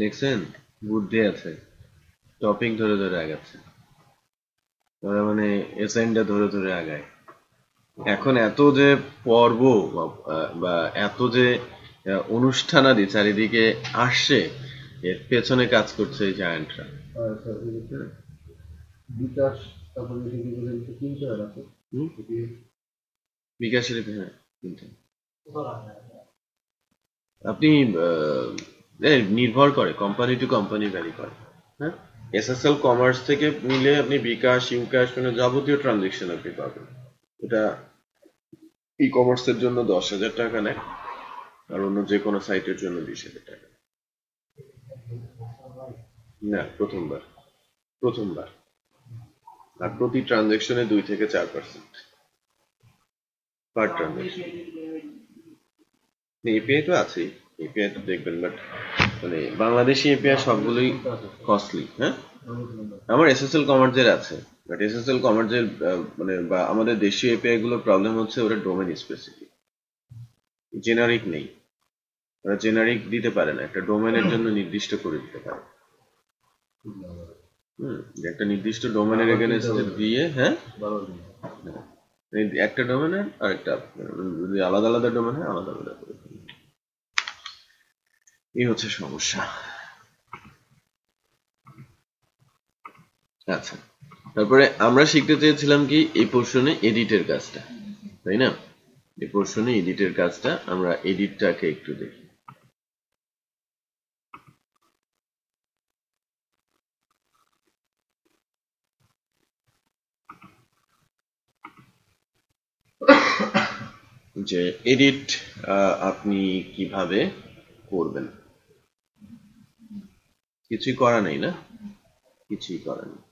দেখছেন, বুদ্ধি আছে, টপিক ধরে ধরে আগাচ্ছে, তারা মানে এসেন্ডে ধরে ধরে আগায়। এখন এত যে পর্ব বা এত যে অনুষ্ঠানাদি চারিদিকে আসছে, এর পেছনে কাজ করছে এই জায়ান্টরা। বিকাশের কিনতে আপনি নির্ভর করে, কোম্পানি টু কোম্পানি ভ্যারি করে। হ্যাঁ, এসএসএল কমার্স থেকে নিলে আপনি বিকাশ, ইউকাশ, মানে যাবতীয় ট্রানজেকশন আপনি পাবেন। এটা ই কমার্সের জন্য 10,000 টাকা নেয়, আর অন্য যে কোনো সাইটের জন্য 20,000 টাকা। না, প্রথমবার, আর প্রতি ট্রানজেকশনে 2 থেকে 4% পার ট্রানজেকশন। এপিআই তো আছেই, এপিআই তো দেখবেন, বাট মানে বাংলাদেশি এপিআই সবগুলোই কস্টলি। হ্যাঁ, আমার এসএসএল কমার্সের আছে, বাট এসএসএল কমার্সের মানে বা আমাদের দেশীয় এপিআই গুলোর প্রবলেম হচ্ছে ওরা ডোমেন স্পেসিফিক, জেনারিক নেই। ওরা জেনারিক দিতে পারে না, একটা ডোমেনের জন্য নির্দিষ্ট করে দিতে পারে। একটা নির্দিষ্ট ডোমেনের এগেইনস্টে দিয়ে, হ্যাঁ, একটা ডোমেনের আর একটা যদি আলাদা আলাদা ডোমেন হয় আলাদা আলাদা করে। এই হচ্ছে সমস্যা। আচ্ছা, তারপরে আমরা শিখতে চেয়েছিলাম কি এই পোর্শনে এডিটের কাজটা, তাই না? এই পোর্শনে এডিটের কাজটা, আমরা এডিটটাকে একটু দেখি। যে এডিট আপনি কিভাবে করবেন। কিছুই করা নেই না, কিছুই করা নেই।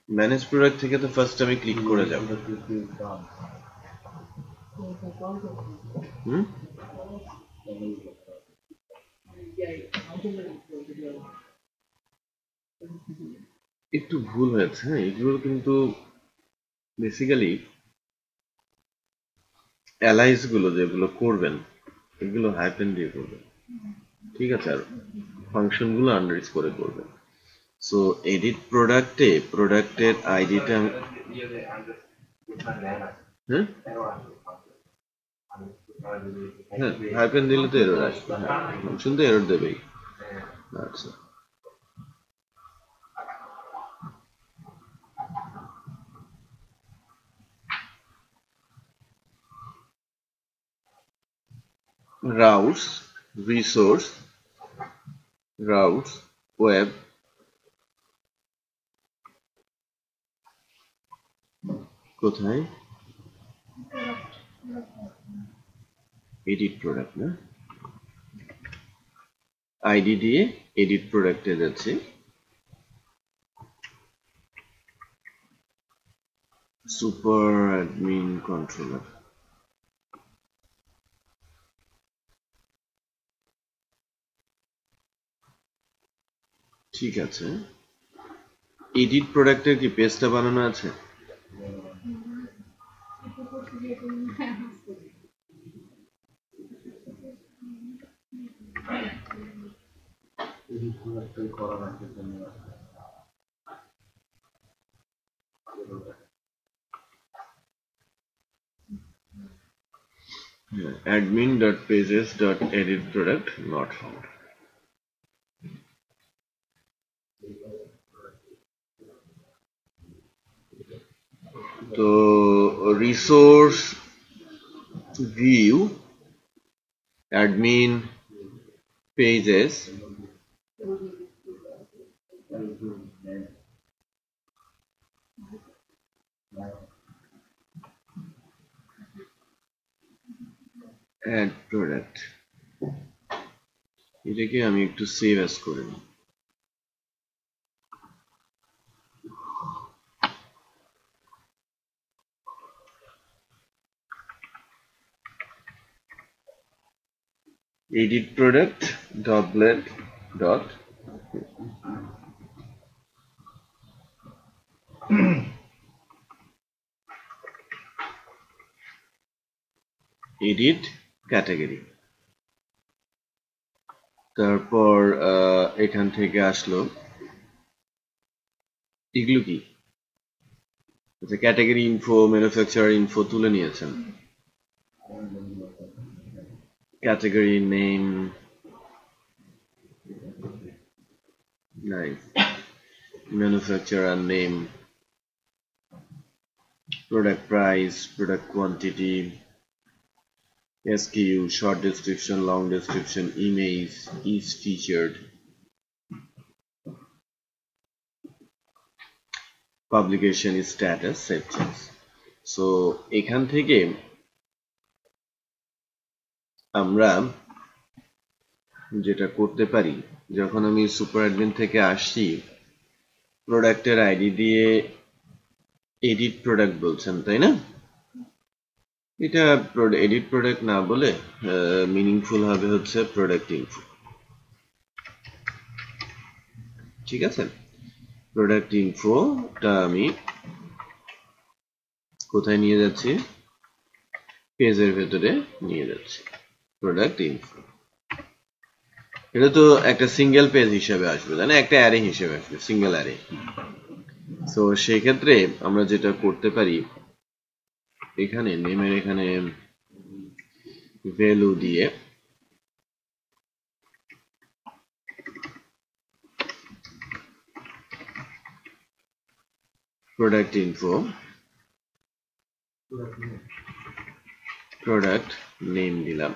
ম্যানেজ প্রোডাক্ট থেকে তো ফার্স্ট আমি ক্লিক করে যাব। একটু ভুল হয়েছে। হ্যাঁ, এগুলো কিন্তু বেসিক্যালি অ্যালাইজ গুলো যেগুলো করবেন এগুলো হাইপেন দিয়ে করবেন, ঠিক আছে? আর ফাংশন গুলো আন্ডারস্কোর করে করবেন। সো এডিট প্রোডাক্টে প্রোডাক্টের আইডিটা, হ্যাঁ হ্যাঁ হাইপেন দিলে তো এরর আসবে। হ্যাঁ, ফাংশন তো এরর দেবেই। আচ্ছা, routes, resource, routes, web, কোথায় এডিট প্রোডাক্ট না আইডি দিয়ে এডিট প্রোডাক্টে যাচ্ছে সুপার অ্যাডমিন কন্ট্রোলার ঠিক আছে এডিট প্রোডাক্টের কি পেজটা বানানো আছে admin.pages.edit product not found তো resource view admin pages add product এটাকে আমি একটু সেভ অ্যাজ করে নিই edit product doublet dot edit category তারপর এখান থেকে আসলো এগুলো কি আচ্ছা ক্যাটাগরি ইনফো ম্যানুফ্যাকচারার ইনফো তুলে নিয়েছেন category name nice manufacturer name product price product quantity SKU short description long description image is featured publication status save change so এখান থেকে আমরা যেটা করতে পারি যখন আমি সুপার অ্যাডমিন থেকে আসছি প্রোডাক্টের আইডি দিয়ে এডিট প্রোডাক্ট বলছেন তাই না এটা এডিট প্রোডাক্ট না বলে মিনিংফুল হবে হচ্ছে প্রোডাক্ট ইনফো ঠিক আছে প্রোডাক্ট ইনফোটা আমি কোথায় নিয়ে যাচ্ছি পেজের ভেতরে নিয়ে যাচ্ছি প্রোডাক্ট ইনফো এটা তো একটা সিঙ্গেল পেজ হিসেবে আসবে তাই না একটা অ্যারে হিসেবে আসবে সিঙ্গেল অ্যারে সো সেই ক্ষেত্রে আমরা যেটা করতে পারি এখানে নেমের এখানে ভ্যালু দিয়ে প্রোডাক্ট ইনফো প্রোডাক্ট নেম দিলাম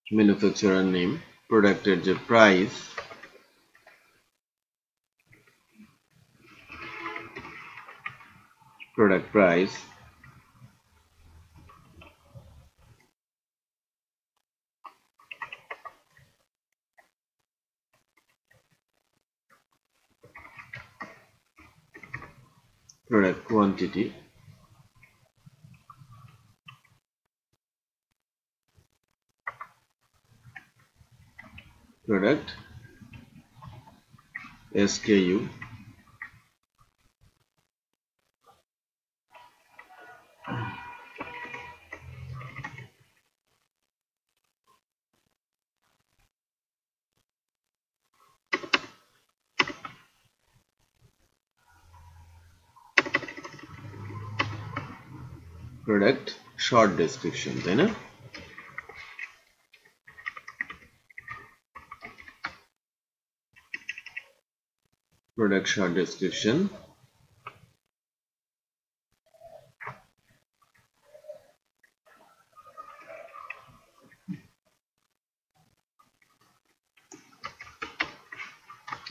manufacturer name product এর যে price product price product quantity product SKU product short description তাই না product short description,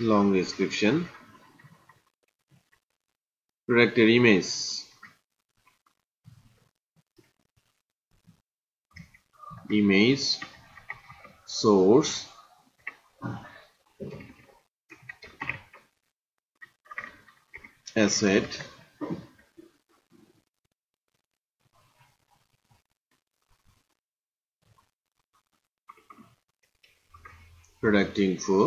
long description, product image, source, asset, product info,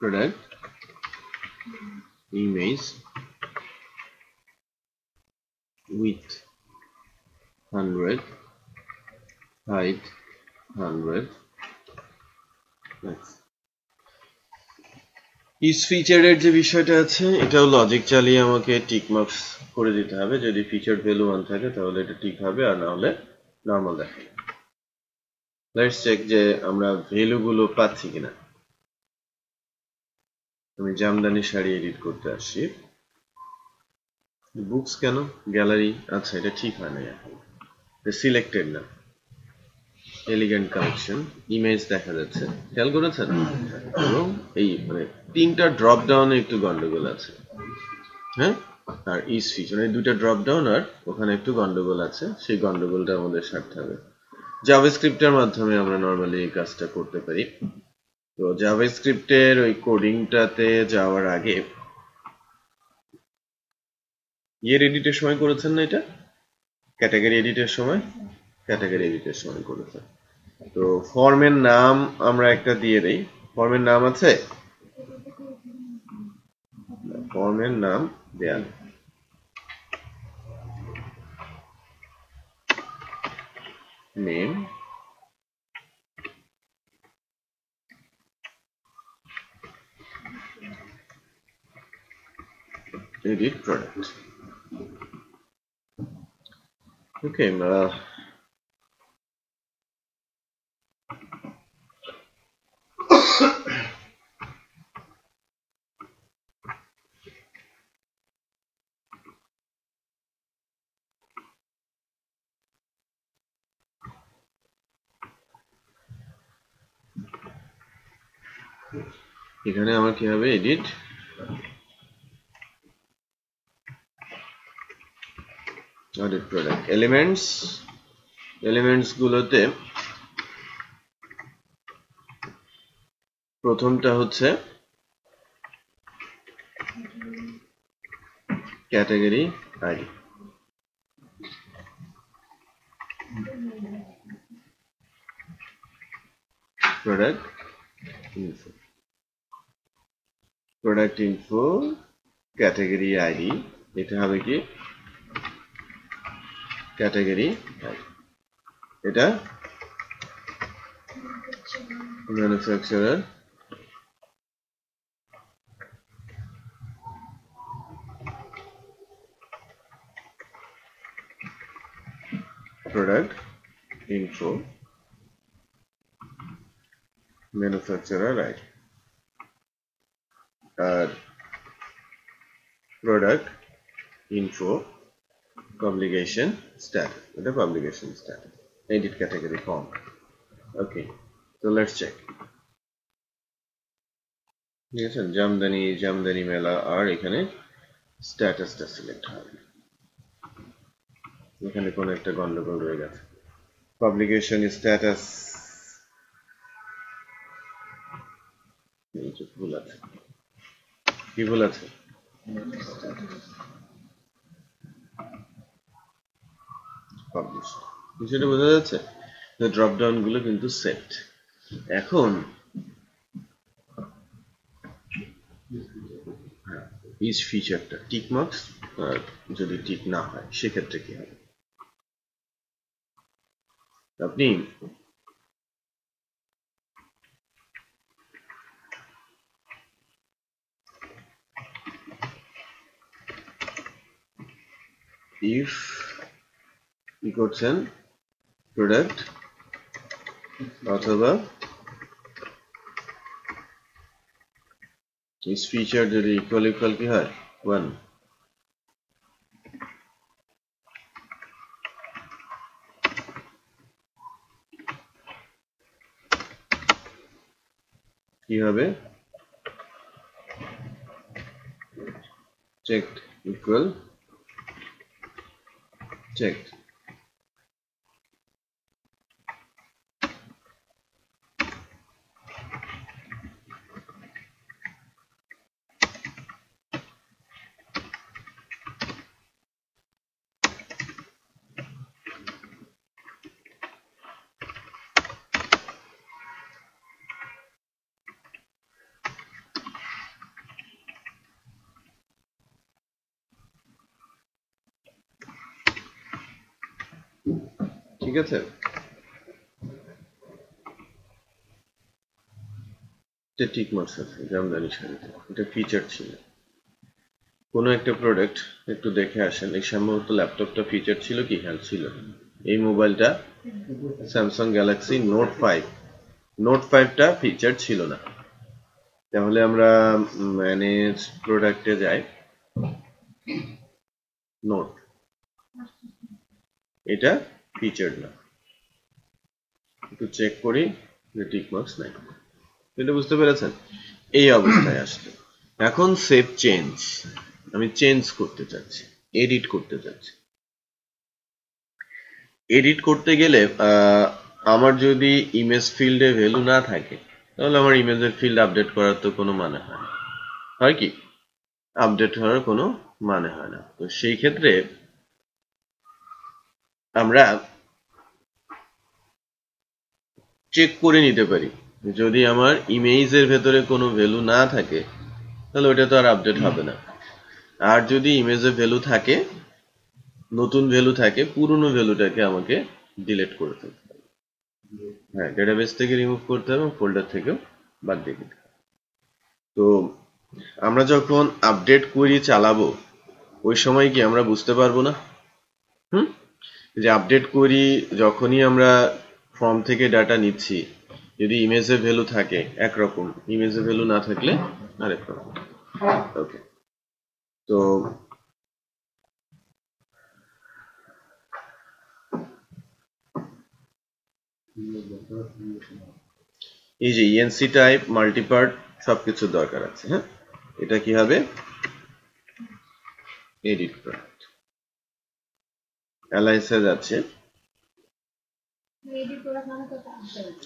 product image, width 100, height 100. Is ফিচারের যে বিষয়টা আছে এটাও logic চালিয়ে আমাকে টিক মার্কস করে দিতে হবে। যদি ফিচার ভ্যালু 1 থাকে তাহলে এটা টিক হবে, আর না হলে নরমাল দেখাবে। লেটস চেক যে আমরা ভ্যালু গুলো পাচ্ছি কিনা। আমি জামদানি শাড়ি এডিট করতে আসছি। বুকস কেন গ্যালারি, আচ্ছা এটা ঠিক হয় না, এখন সিলেক্টেড না, এলিগেন্ট কালেকশন, ইমেজ দেখা যাচ্ছে, খেয়াল করেছেন? এবং এই মানে তিনটা ড্রপ ডাউনে একটু গন্ডগোল আছে, হ্যাঁ, আর ইজ ফিচার এই দুইটা ড্রপ ডাউন আর ওখানে একটু গন্ডগোল আছে, সেই গন্ডগোলটা আমাদের সারতে হবে। জাভাস্ক্রিপ্টের মাধ্যমে আমরা নর্মালি এই কাজটা করতে পারি। তো জাভাস্ক্রিপ্টের ওই কোডিংটাতে যাওয়ার আগে এডিটের সময় করেছেন না এটা? ক্যাটাগরি এডিটের সময় করেছেন। তো ফর্মের নাম আমরা একটা দিয়ে দেই। ফর্মের নাম আছে? ফর্মের নাম দেয়া নেম, edit product. Okay, এখানে আমার কি হবে? এডিট প্রোডাক্ট এলিমেন্টস গুলোতে প্রথমটা হচ্ছে category ID, product info category ID, এটা হবে কি ক্যাটাগরি আইডি, এটা manufacturer product info manufacturer ID আর product info publication status, এটা publication status, edit category form. Okay, so let's check. ঠিক আছে, জামদানি মেলা, আর এখানে স্ট্যাটাসটা সিলেক্ট হবে। এখানে কোন একটা গন্ডগোল রয়ে গেছে, পাবলিকেশন স্ট্যাটাস ভুল আছে। কি ভুল আছে? পাবলিশ, বিষয়টা বোঝা যাচ্ছে? ড্রপ ডাউন গুলো কিন্তু সেট। এখন ইজ ফিচারটা টিক মার্কস, আর যদি টিক না হয় সেক্ষেত্রে কি হবে? আপনি ইফ কি করছেন, প্রোডাক্ট অথবা is feature যদি equal কি হয় 1 কি হবে checked equal checked ঠিক আছে এটা ঠিক মার্কস আছে জামদানি শাড়িতে এটা ফিচার ছিল কোনো একটা প্রোডাক্ট একটু দেখে আসেন এই সম্ভবত ল্যাপটপটা ফিচার ছিল কি হ্যাঁ ছিল এই মোবাইলটা স্যামসাং গ্যালাক্সি নোট 5 টা ফিচার ছিল না তাহলে আমরা ম্যানেজ প্রোডাক্টে যাই নোট এটা ফিচার না একটু চেক করি যে টিক মার্কস নাই এটা বুঝতে পেরেছেন এই অবস্থায় আসছে এখন সেভ চেঞ্জ আমি চেঞ্জ করতে চাচ্ছি এডিট করতে চাচ্ছি এডিট করতে গেলে আমার যদি ইমেজ ফিল্ডে ভ্যালু না থাকে তাহলে আমার ইমেজের ফিল্ড আপডেট করার তো কোনো মানে হয় না হয় কি আপডেট হওয়ার কোনো মানে হয় না তো সেই ক্ষেত্রে আমরা চেক করে নিতে পারি যদি আমার ইমেজের ভেতরে কোনো ভ্যালু না থাকে তাহলে ওটা তো আর আপডেট হবে না আর যদি ইমেজে ভ্যালু থাকে নতুন ভ্যালু থাকে পুরনো ভ্যালুটাকে আমাকে ডিলিট করে ফেলতে হবে হ্যাঁ ডেটাবেস থেকে রিমুভ করতে হবে এবং ফোল্ডার থেকেও বাদ দিয়ে দিতে হবে তো আমরা যখন আপডেট কোয়েরি চালাবো ওই সময় কি আমরা বুঝতে পারবো না যে আপডেট কোয়েরি যখনই আমরা ফর্ম থেকে ডাটা নিচ্ছি যদি ইমেজে ভ্যালু থাকে একরকম ইমেজে ভ্যালু না থাকলে আরেক রকম ওকে তো এই যে ইএনসি টাইপ মাল্টিপার্ট সবকিছু দরকার আছে হ্যাঁ এটা কি হবে এডিট প্রোডাক্ট অ্যালাইসে যাচ্ছে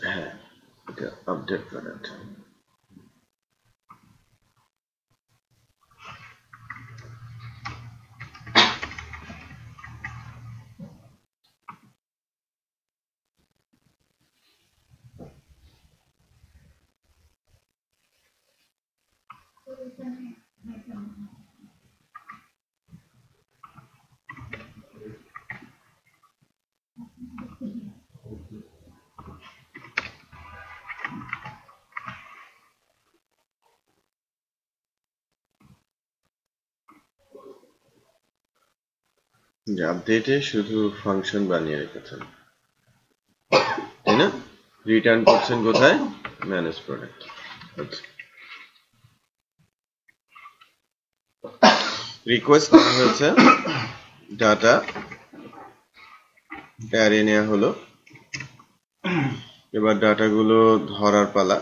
হ্যাঁ এটা আপডেট প্রোডাক্ট আপডেটে শুধু ফাংশন বানিয়ে রেখেছেন তাই না রিটার্ন করছেন কোথায় ম্যানেজ প্রোডাক্ট আচ্ছা রিকোয়েস্ট করা হয়েছে ডাটা অ্যারে নেওয়া হলো এবার ডাটাগুলো ধরার পালা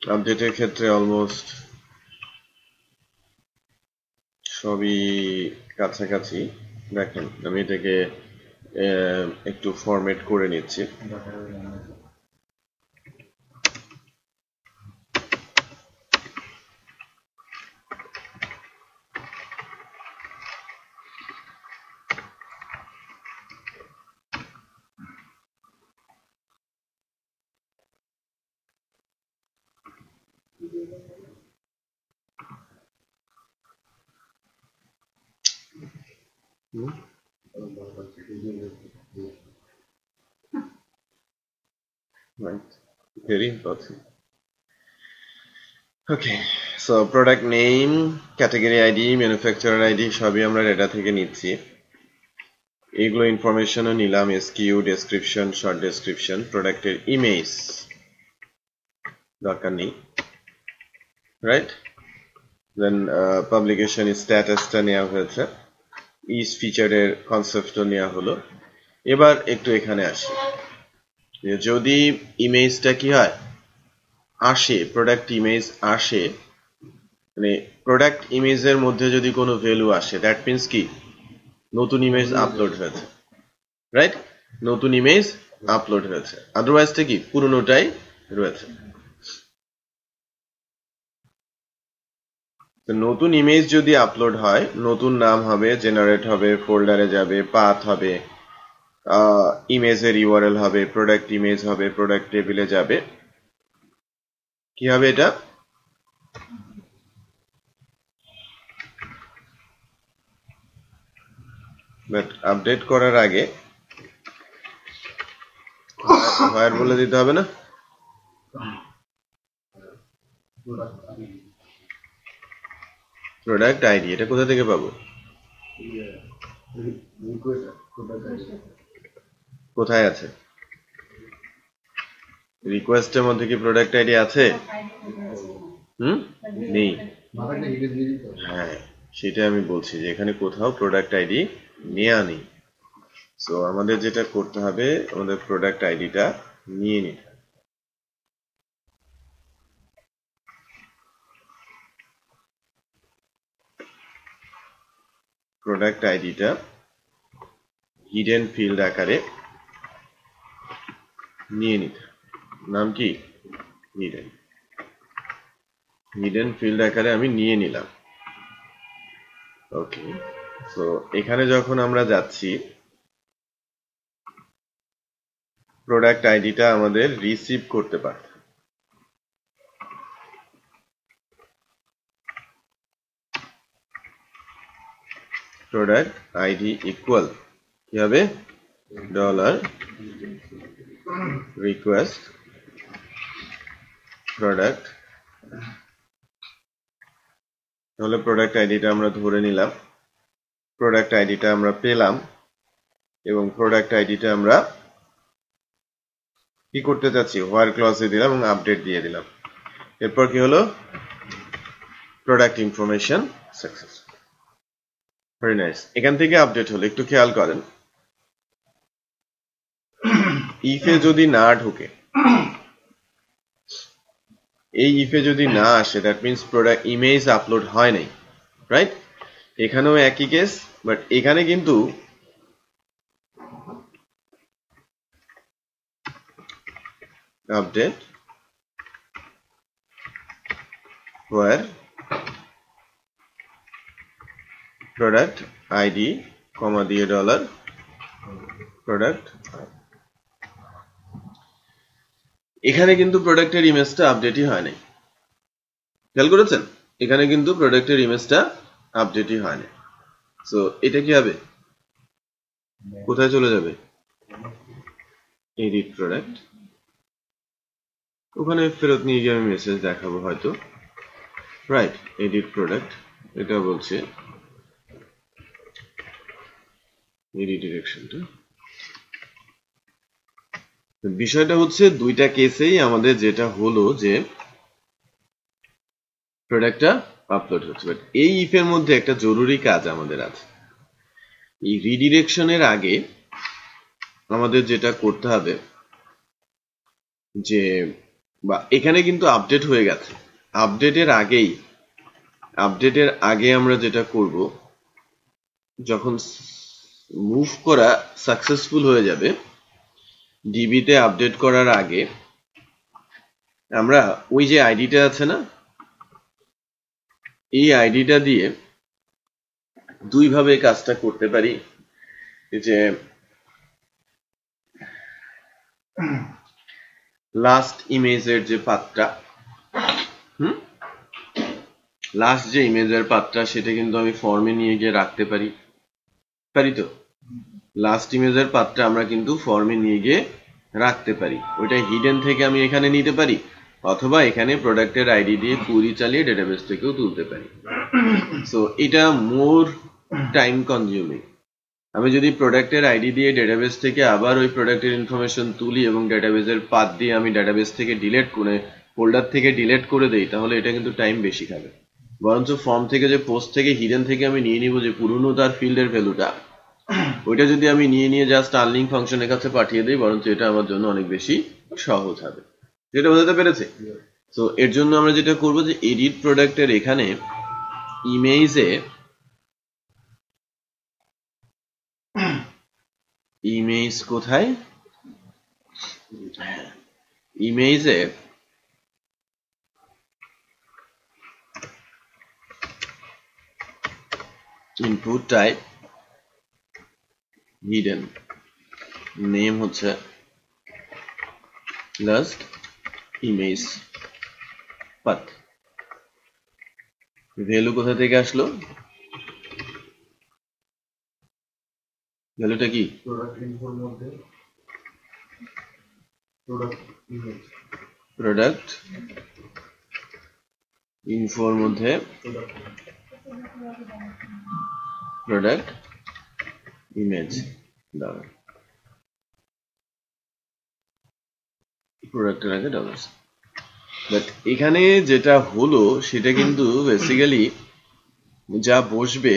আপডেটের ক্ষেত্রে অলমোস্ট সবই কাছাকাছি দেখেন আমি এটাকে একটু ফরম্যাট করে নিচ্ছি Right, very important. Okay, so product name, category ID, manufacturer ID সবই আমরা ডেটা থেকে নিচ্ছি। এগুলো ইনফরমেশনও নিলাম, SKU, ডেসক্রিপশন, শর্ট ডেসক্রিপশন, প্রোডাক্টের ইমেজ দরকার নেই, রাইট? দেন পাবলিকেশন স্ট্যাটাসটা নেওয়া হয়েছে, ইজ ফিচারের কনসেপ্টও নেওয়া হলো। এবার একটু এখানে আসি, যদি ইমেজটা কি হয় আসে, প্রোডাক্ট ইমেজ আসে, মানে প্রোডাক্ট ইমেজের মধ্যে যদি কোনো ভ্যালু আসে, দ্যাট মিন্স কি নতুন ইমেজ আপলোড হয়েছে, রাইট? নতুন ইমেজ আপলোড হয়েছে, আদারওয়াইজটা কি পুরনোটাই রয়েছে। নতুন ইমেজ যদি আপলোড হয়, নতুন নাম হবে, জেনারেট হবে, ফোল্ডারে যাবে, পাথ হবে, ইমেজের ইউআরএল হবে, প্রোডাক্ট ইমেজ হবে, প্রোডাক্ট টেবিলে যাবে, কি হবে এটা? বাট আপডেট করার আগে হোয়ার বলে দিতে হবে না? প্রোডাক্ট আইডি, এটা কোথা থেকে পাবো? কোথায় আছে? রিকোয়েস্টের মধ্যে কি প্রোডাক্ট আইডি আছে? নেই। হ্যাঁ, সেটা আমি বলছি যে এখানে কোথাও প্রোডাক্ট আইডি নেওয়া নেই। সো আমাদের যেটা করতে হবে, আমাদের প্রোডাক্ট আইডিটা নিয়ে নিতে হবে। প্রোডাক্ট আইডিটা হিডেন ফিল্ড আকারে নিয়ে নিতে, নাম কি হিডেন, হিডেন ফিল্ড আকারে আমি নিয়ে নিলাম। ওকে, সো এখানে যখন আমরা যাচ্ছি, প্রোডাক্ট আইডিটা আমাদের রিসিভ করতে পারত, প্রোডাক্ট আইডি ইকুয়াল কি হবে? Dollar request product. তাহলে প্রোডাক্ট আইডিটা আমরা ধরে নিলাম, প্রোডাক্ট আইডিটা আমরা পেলাম, এবং প্রোডাক্ট আইডিটা আমরা কি করতে চাচ্ছি? হোয়ার ক্লজে দিলাম এবং আপডেট দিয়ে দিলাম। এরপর কি হলো? Product information success. Very nice. এখান থেকে আপডেট হলো, একটু খেয়াল করেন, ইফে যদি না ঢুকে, এই ইফে যদি না আসে, that means product image upload হয় নাই, রাইট? এখানেও একই কেস, বাট এখানে কিন্তু আপডেট where product ID কমা দিয়ে ডলার প্রোডাক্ট। এখানে কিন্তু প্রোডাক্টের ইমেজটা আপডেটই হয় নাই, খেয়াল করেছেন? এখানে কিন্তু প্রোডাক্টের ইমেজটা আপডেটই হয় নাই। সো এটা কি হবে? কোথায় চলে যাবে? এডিট প্রোডাক্ট, ওখানে ফেরত নিয়ে গিয়ে আমি মেসেজ দেখাবো হয়তো, রাইট? এডিট প্রোডাক্ট, এটা বলছে এডিট ডিরেকশনটা। বিষয়টা হচ্ছে দুইটা কেসেই আমাদের যেটা হলো যে প্রোডাক্টটা আপলোড হচ্ছে, বাট এই ইফের মধ্যে একটা জরুরি কাজ আমাদের আছে। এই রিডিরেকশনের আগে আমাদের যেটা করতে হবে যে, বা এখানে কিন্তু আপডেট হয়ে গেছে, আপডেটের আগে আমরা যেটা করব, যখন মুভ করা সাকসেসফুল হয়ে যাবে, ডিবিতে আপডেট করার আগে আমরা ওই যে আইডিটা আছে না, এই আইডিটা দিয়ে দুইভাবে কাজটা করতে পারি। যে লাস্ট ইমেজের যে পাথটা, লাস্ট যে ইমেজের পাথটা সেটা কিন্তু আমি ফর্মে নিয়ে গিয়ে রাখতে পারি, তো লাস্ট ইমেজের পাথটা আমরা কিন্তু ফর্মে নিয়ে গিয়ে রাখতে পারি। ওইটা হিডেন থেকে আমি এখানে নিতে পারি, অথবা এখানে প্রোডাক্টের আইডি দিয়ে কুইরি চালিয়ে ডেটাবেস থেকেও তুলতে পারি। সো এটা মোর টাইম কনজিউমিং। আমি যদি প্রোডাক্টের আইডি দিয়ে ডেটাবেস থেকে আবার ওই প্রোডাক্টের ইনফরমেশন তুলি এবং ডেটাবেসের পাথ দিয়ে আমি ডেটাবেস থেকে ডিলিট করে, ফোল্ডার থেকে ডিলিট করে দেই, তাহলে এটা কিন্তু টাইম বেশি খাবে। বরঞ্চ ফর্ম থেকে যে পোস্ট থেকে হিডেন থেকে আমি নিয়ে নিব যে পুরনো তার ফিল্ডের ভ্যালুটা, ওইটা যদি আমি নিয়ে জাস্ট আনলিঙ্ক ফাংশনের কাছে পাঠিয়ে দিই, বরঞ্চ এটা আমার জন্য অনেক বেশি সহজ হবে। যেটা বোঝাতে পেরেছে? তো এর জন্য আমরা যেটা করবো যে এডিট প্রোডাক্টের এখানে ইমেজ কোথায়, ইমেজে ইনপুট টাইপ হিডেন, নেম হচ্ছে লাস্ট ইমেজ পাথ। ভ্যালু কোথা থেকে আসলো, ভ্যালুটা কি? প্রোডাক্ট ইনফোর মধ্যে প্রোডাক্ট ইমেজ, প্রোডাক্ট ইনফোর মধ্যে প্রোডাক্ট ইমেজ দাও, প্রোডাক্টের আগে ডলার। বাট এখানে যেটা হলো সেটা কিন্তু বেসিক্যালি যা বসবে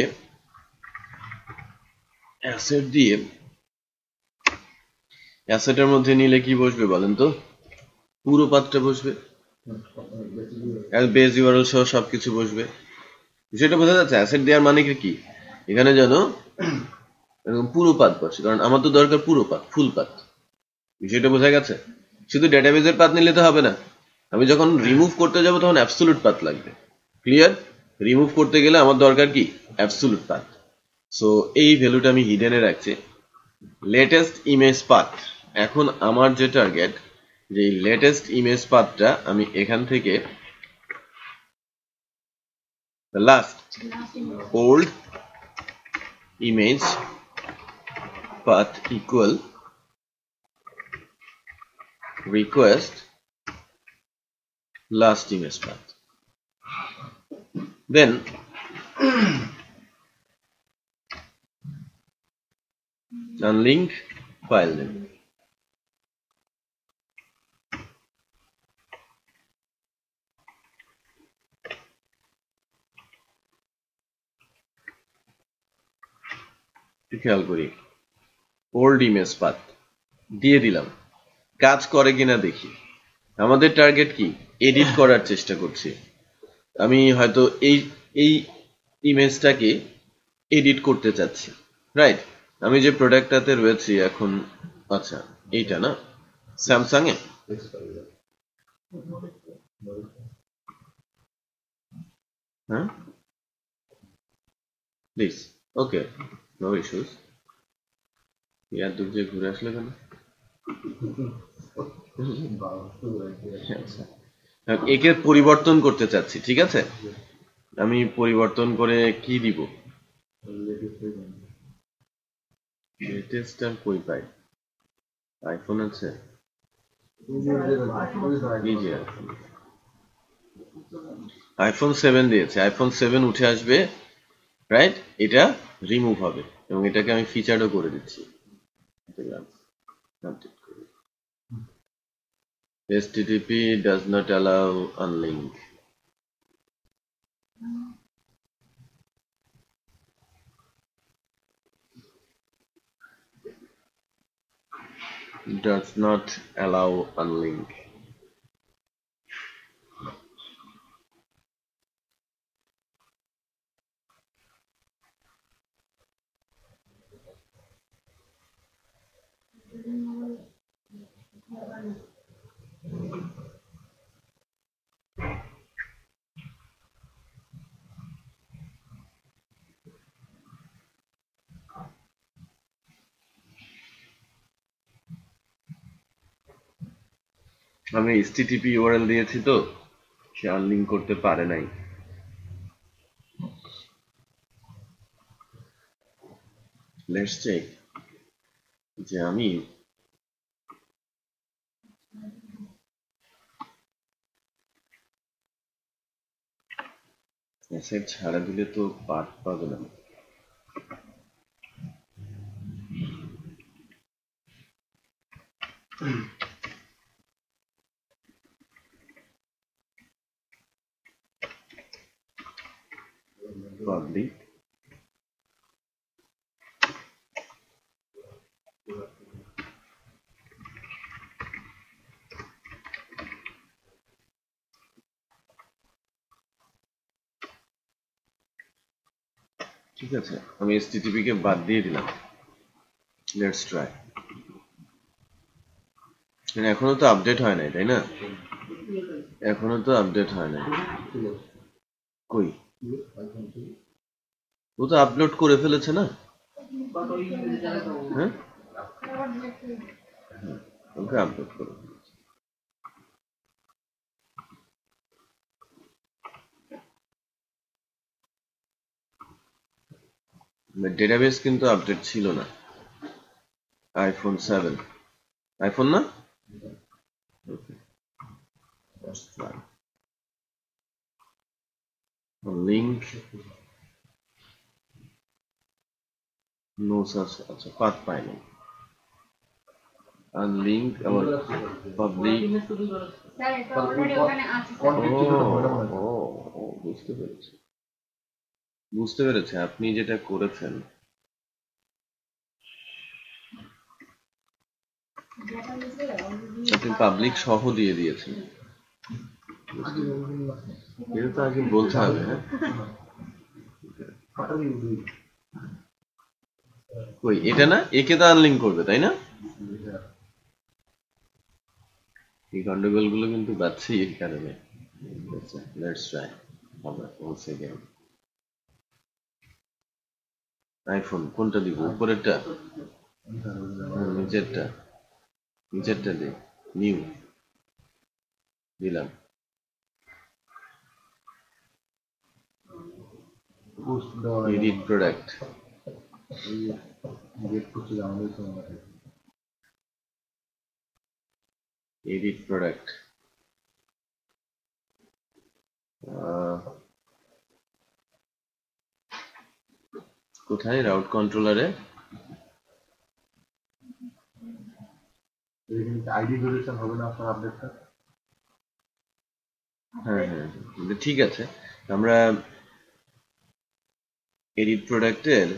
অ্যাসেট দিয়ে, অ্যাসেটের মধ্যে নিলে কি বসবে বলেন তো? পুরো পাথটা বসবে, বেস ইউআরএল সহ সবকিছু বসবে। সেটা বোঝা যাচ্ছে অ্যাসেট দেওয়ার মানে কি? এখানে যেন এরকম পুরো পাথ বসে, কারণ আমার তো দরকার পুরো পাথ, ফুল পাথ। বিষয়টা বোঝা গেছে? শুধু ডেটাবেসের পাথ নিলে তো হবে না, আমি যখন রিমুভ করতে যাব তখন অ্যাবসোলুট পাথ লাগবে। ক্লিয়ার? রিমুভ করতে গেলে আমার দরকার কি? Absolute path. সো এই ভ্যালুটা আমি হিডেনে রাখছি। লেটেস্ট ইমেজ পাথ, এখন আমার যে টার্গেট, যে লেটেস্ট ইমেজ পাথটা আমি এখান থেকে last old image path equal request last image path, then unlink file name, খেয়াল করি ওল্ড ইমেজ পাথ দিয়ে দিলাম, কাজ করে কিনা দেখি। আমাদের টার্গেট কি? এডিট করার চেষ্টা করছি। আমি হয়তো এই ইমেজটাকে এডিট করতে চাচ্ছি, রাইট? আমি যে প্রোডাক্টটাতে রয়েছি এখন, আচ্ছা এইটা না, স্যামসাং এ, হ্যাঁ প্লিজ, ওকে, নো ইস্যুস। ইয়ার দূর যে ঘুরে আসলে কেন? একে পরিবর্তন করতে চাচ্ছি, ঠিক আছে? আমি পরিবর্তন করে কি দিব? লেটেস্ট আর কই পাই? আইফোন আছে, আইফোন 7 দিয়েছে, আইফোন 7 উঠে আসবে, রাইট? এটা রিমুভ হবে এবং এটাকে আমি ফিচারও করে দিচ্ছি। HTTP does not allow unlink. Does not allow unlink. আমি HTTP URL দিয়েছি তো সে আনলিঙ্ক করতে পারে নাই। লেটস চেক যে আমি অ্যাসেট ছাড়া দিলে তো পার্ট পাবে না। পাবলিক ঠিক আছে, আমি HTTP কে বাদ দিয়ে দিলাম। Let's try. এখনো তো আপডেট হয় নাই, তাই না? এখনো তো আপডেট হয় নাই। কই, ও তো আপলোড করে ফেলেছে না? হ্যাঁ, ওকে আপলোড করে ফেলেছে। ডেটাবেস কিন্তু আপডেট ছিল না। iPhone 7 আইফোন না? লিঙ্ক নো সার্চ, আচ্ছা পাথ পাইনি। আর লিঙ্ক আবার পাবলিক। স্যার এটা অলরেডি ওখানে আছে বুঝতে পেরেছি, বুঝতে পেরেছি। আপনি যেটা করেছেন, আপনি পাবলিক সহ দিয়ে দিয়েছেন। এটা তো আগে বলতে হবে। হ্যাঁ, কই এটা না, একে তো আনলিঙ্ক করবে তাই না? এই গন্ডগোল গুলো কিন্তু বাড়ছে এই কারণে। লেটস ট্রাই আমরা once again। আইফোন কোনটা দিব? উপরেরটা? নিচেরটা? নিচেরটা দিই। নিউ দিলাম। Edit product, edit product. কোথায়? রাউট কন্ট্রোলারে আইডি ভেরিফিকেশন হবে না আপনার আপডেটটা? হ্যাঁ হ্যাঁ, ঠিক আছে। আমরা এডিট প্রোডাক্টের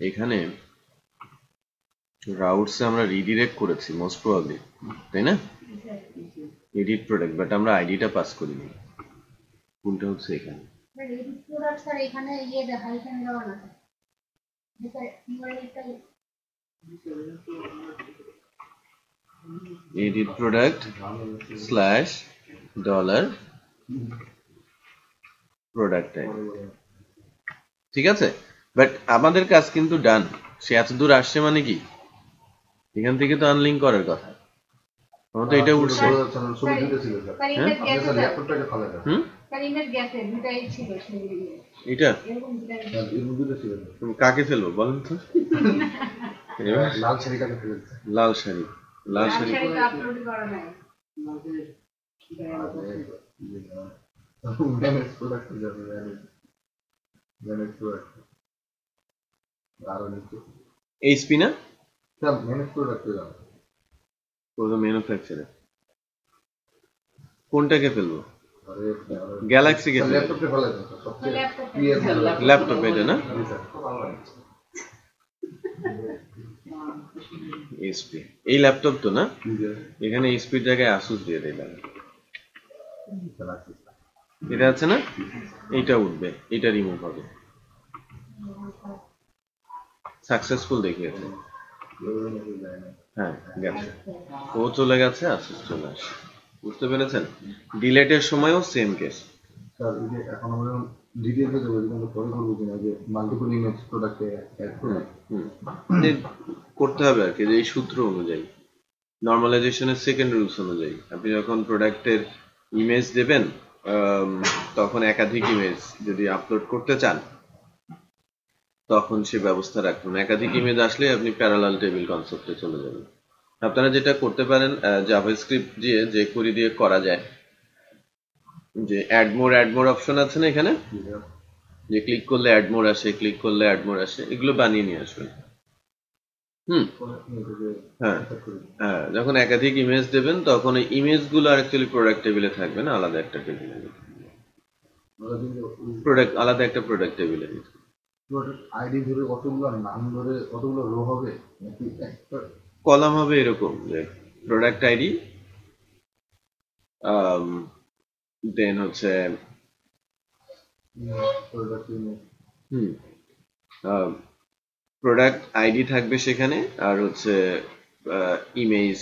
এখানে রাউটস আমরা রিডিরেক্ট করেছি মোস্ট প্রবাবলি, তাই না? এডিট প্রোডাক্ট, বাট আমরা আইডিটা পাস করিনি। কোনটা হচ্ছে এখানে? এডিট প্রোডাক্ট স্যার এখানে ইয়ে দেখাই কেন দেওয়া না sir? Edit product slash dollar product, ঠিক আছে। বাট আমাদের কাজ কিন্তু ডান। সে এত দূর আসছে মানে কি, এখান থেকে তো আনলিঙ্ক করার কথা। আমার তো এটা উঠছে। এটা কাকে ফেলবো বলেন তো? লাল শাড়িটাকে ফেলেছে। লাল শাড়ি, লাল শাড়ি আপলোড করা নাই। ম্যানেজ প্রোডাক্ট যাবে, ম্যানেজ প্রোডাক্ট আরো নিচে এইচপি না? স্যার ম্যানেজ প্রোডাক্ট যাবে, পুরো ম্যানুফ্যাকচারার। কোনটাকে ফেলবো? গ্যালাক্সি কে ফেলবো। ল্যাপটপে ফেলা যায় সবচেয়ে ল্যাপটপ এটা না? এইচপি, এই ল্যাপটপ তো না? এখানে এইচপির জায়গায় আসুস দিয়ে দিলাম। এটা আছে না? এইটা উঠবে, এটা রিমুভ হবে। সাকসেসফুল দেখিয়েছে। হ্যাঁ গেছে, ও চলে গেছে, আসুস চলে আসে। বুঝতে পেরেছেন? ডিলেটের সময়ও সেম কেস। স্যার এই যে এখন আমরা ডিটেইলসে যাবো, কিন্তু পরে বলবো কিনা যে মাল্টিপল ইমেজ প্রোডাক্টে অ্যাড করে করতে হবে আর কি, যে এই সূত্র অনুযায়ী, নর্মালাইজেশনের সেকেন্ড রুলস অনুযায়ী। আপনি যখন প্রোডাক্টের ইমেজ দেবেন, তখন একাধিক ইমেজ যদি আপলোড করতে চান, তখন সে ব্যবস্থা রাখবেন। একাধিক ইমেজ আসলে আপনি প্যারালাল টেবিল কনসেপ্টে চলে যাবেন। আপনারা যেটা করতে পারেন, জাভাস্ক্রিপ্ট দিয়ে যে কোরি দিয়ে করা যায়, যে অ্যাড মোর অপশন আছে না এখানে, যে ক্লিক করলে অ্যাড মোর আসে, ক্লিক করলে অ্যাড মোর আসে, এগুলো বানিয়ে নিয়ে আসবেন। হ্যাঁ হ্যাঁ, যখন একাধিক ইমেজ দেবেন তখন এই ইমেজ গুলো অ্যাকচুয়ালি প্রোডাক্ট টেবিলে থাকবে না, আলাদা একটা টেবিলে, প্রোডাক্ট আলাদা একটা প্রোডাক্ট টেবিলে। আইডি ধরে কতগুলো, নাম ধরে কতগুলো রো হবে নাকি একটা কলাম হবে এরকম, যে প্রোডাক্ট আইডি, দেন হচ্ছে প্রোডাক্ট আইডি থাকবে সেখানে, আর হচ্ছে ইমেজ,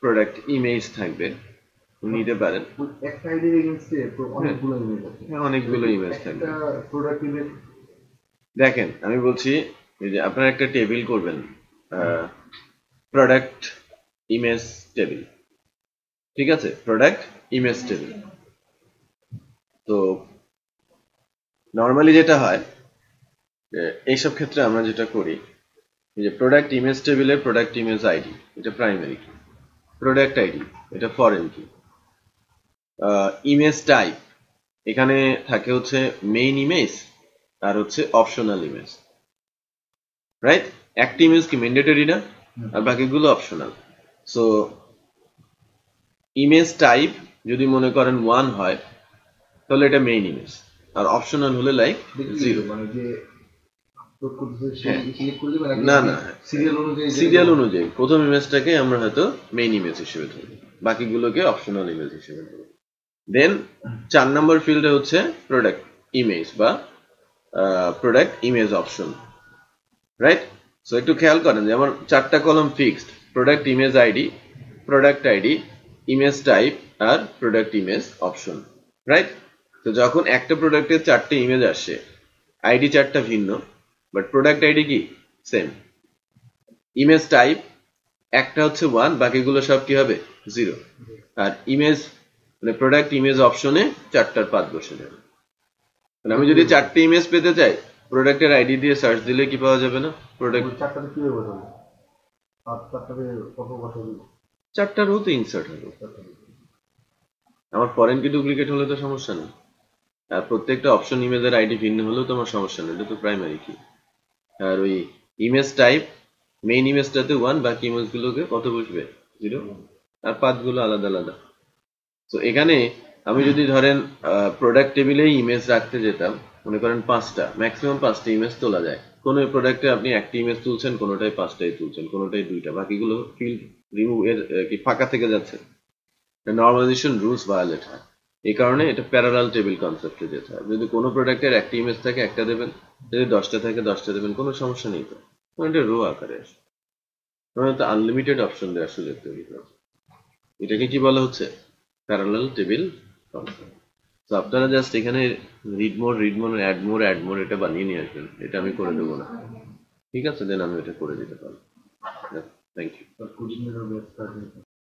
প্রোডাক্ট ইমেজ থাকবে, নিতে পারেন। একটা আইডি এগেইনস্টে অনেকগুলো ইমেজ আছে, অনেকগুলো ইমেজ থাকবে। একটা প্রোডাক্ট ইমেজ দেখেন আমি বলছি, এই যে আপনারা একটা টেবিল করবেন, প্রোডাক্ট ইমেজ টেবিল, ঠিক আছে, প্রোডাক্ট ইমেজ টেবিল। তো নর্মালি যেটা হয়, এইসব ক্ষেত্রে আমরা যেটা করি, যে প্রোডাক্ট ইমেজ টেবিলের প্রোডাক্ট ইমেজ আইডি এটা প্রাইমারি কি, প্রোডাক্ট আইডি এটা ফরেন কি, ইমেজ টাইপ এখানে থাকে হচ্ছে মেইন ইমেজ আর হচ্ছে অপশনাল ইমেজ, রাইট? একটা ইমেজ কি ম্যান্ডেটরি না, আর বাকিগুলো অপশনাল। সো ইমেজ টাইপ যদি মনে করেন 1 হয় তাহলে এটা মেইন ইমেজ, আর অপশনাল হলে লাইক 0। মানে যে আপলোড করতেছে সেই সিলেক্ট করে দিবেন, না না, সিরিয়াল অনুযায়ী অনুযায়ী প্রথম ইমেজটাকে আমরা হয়তো মেইন ইমেজ হিসেবে ধরব, বাকিগুলোকে অপশনাল ইমেজ হিসেবে ধরব। দেন 4 নম্বর ফিল্ডে হচ্ছে প্রোডাক্ট ইমেজ বা product image option, right? So একটু খেয়াল করেন যে আমার 4টা column fixed, product image ID, product ID, image type আর প্রোডাক্ট ইমেজ অপশন, রাইট? তো যখন একটা প্রোডাক্টের 4টে ইমেজ আসে, আইডি 4টা ভিন্ন, বাট প্রোডাক্ট আইডি কি সেম, ইমেজ টাইপ একটা হচ্ছে 1, বাকিগুলো সব কি হবে 0, আর ইমেজ মানে প্রোডাক্ট ইমেজ অপশনে 4টার পাত বসে যাবে। আমি যদি 4টে ইমেজ পেতে চাই, প্রোডাক্টের আইডি দিয়ে সার্চ দিলে কি পাওয়া যাবে না, প্রোডাক্ট 4টাতে কি হবে, 4টাতে কত বসাবো, 4টা রো তো ইনসার্ট হবে। আমার ফরেন কি ডুপ্লিকেট হলে তো সমস্যা নেই, আর প্রত্যেকটা অপশন ইমেজের আইডি ভিন্ন হলেও তোমার সমস্যা নেই, এটা তো প্রাইমারি কি। আর ওই ইমেজ টাইপ মেইন ইমেজটাতে 1, বাকি ইমেজগুলোকে কত বসবে 0, আর পাথগুলো আলাদা আলাদা। তো এখানে আমি যদি ধরেন প্রোডাক্ট টেবিলেই ইমেজ রাখতে যেতাম, মনে করেন 5টা, ম্যাক্সিমাম 5টা ইমেজ তোলা যায়। কোনো প্রোডাক্টে আপনি একটা ইমেজ তুলছেন, কোনোটাই 5টাই তুলছেন, কোনোটাই 2টা, বাকিগুলো ফিল্ড রিমুভ এর কি ফাঁকা থেকে যাচ্ছে, নর্মালাইজেশন রুলস ভায়োলেট হয়। এই কারণে এটা প্যারালাল টেবিল কনসেপ্টে যেতে হয়। যদি কোনো প্রোডাক্টের একটা ইমেজ থাকে একটা দেবেন, যদি 10টা থাকে 10টা দেবেন, কোনো সমস্যা নেই। তো এটা রো আকারে আসে, তো আনলিমিটেড অপশন দেওয়ার সুযোগ তৈরি করে। এটাকে কি বলা হচ্ছে, প্যারালাল টেবিল কনসেপ্ট। তো আপনারা জাস্ট এখানে রিড মোর অ্যাড মোর এটা বানিয়ে নিয়ে আসবেন, এটা আমি করে দেবো না, ঠিক আছে? দেন আমি এটা করে দিতে পারবো। Thank you.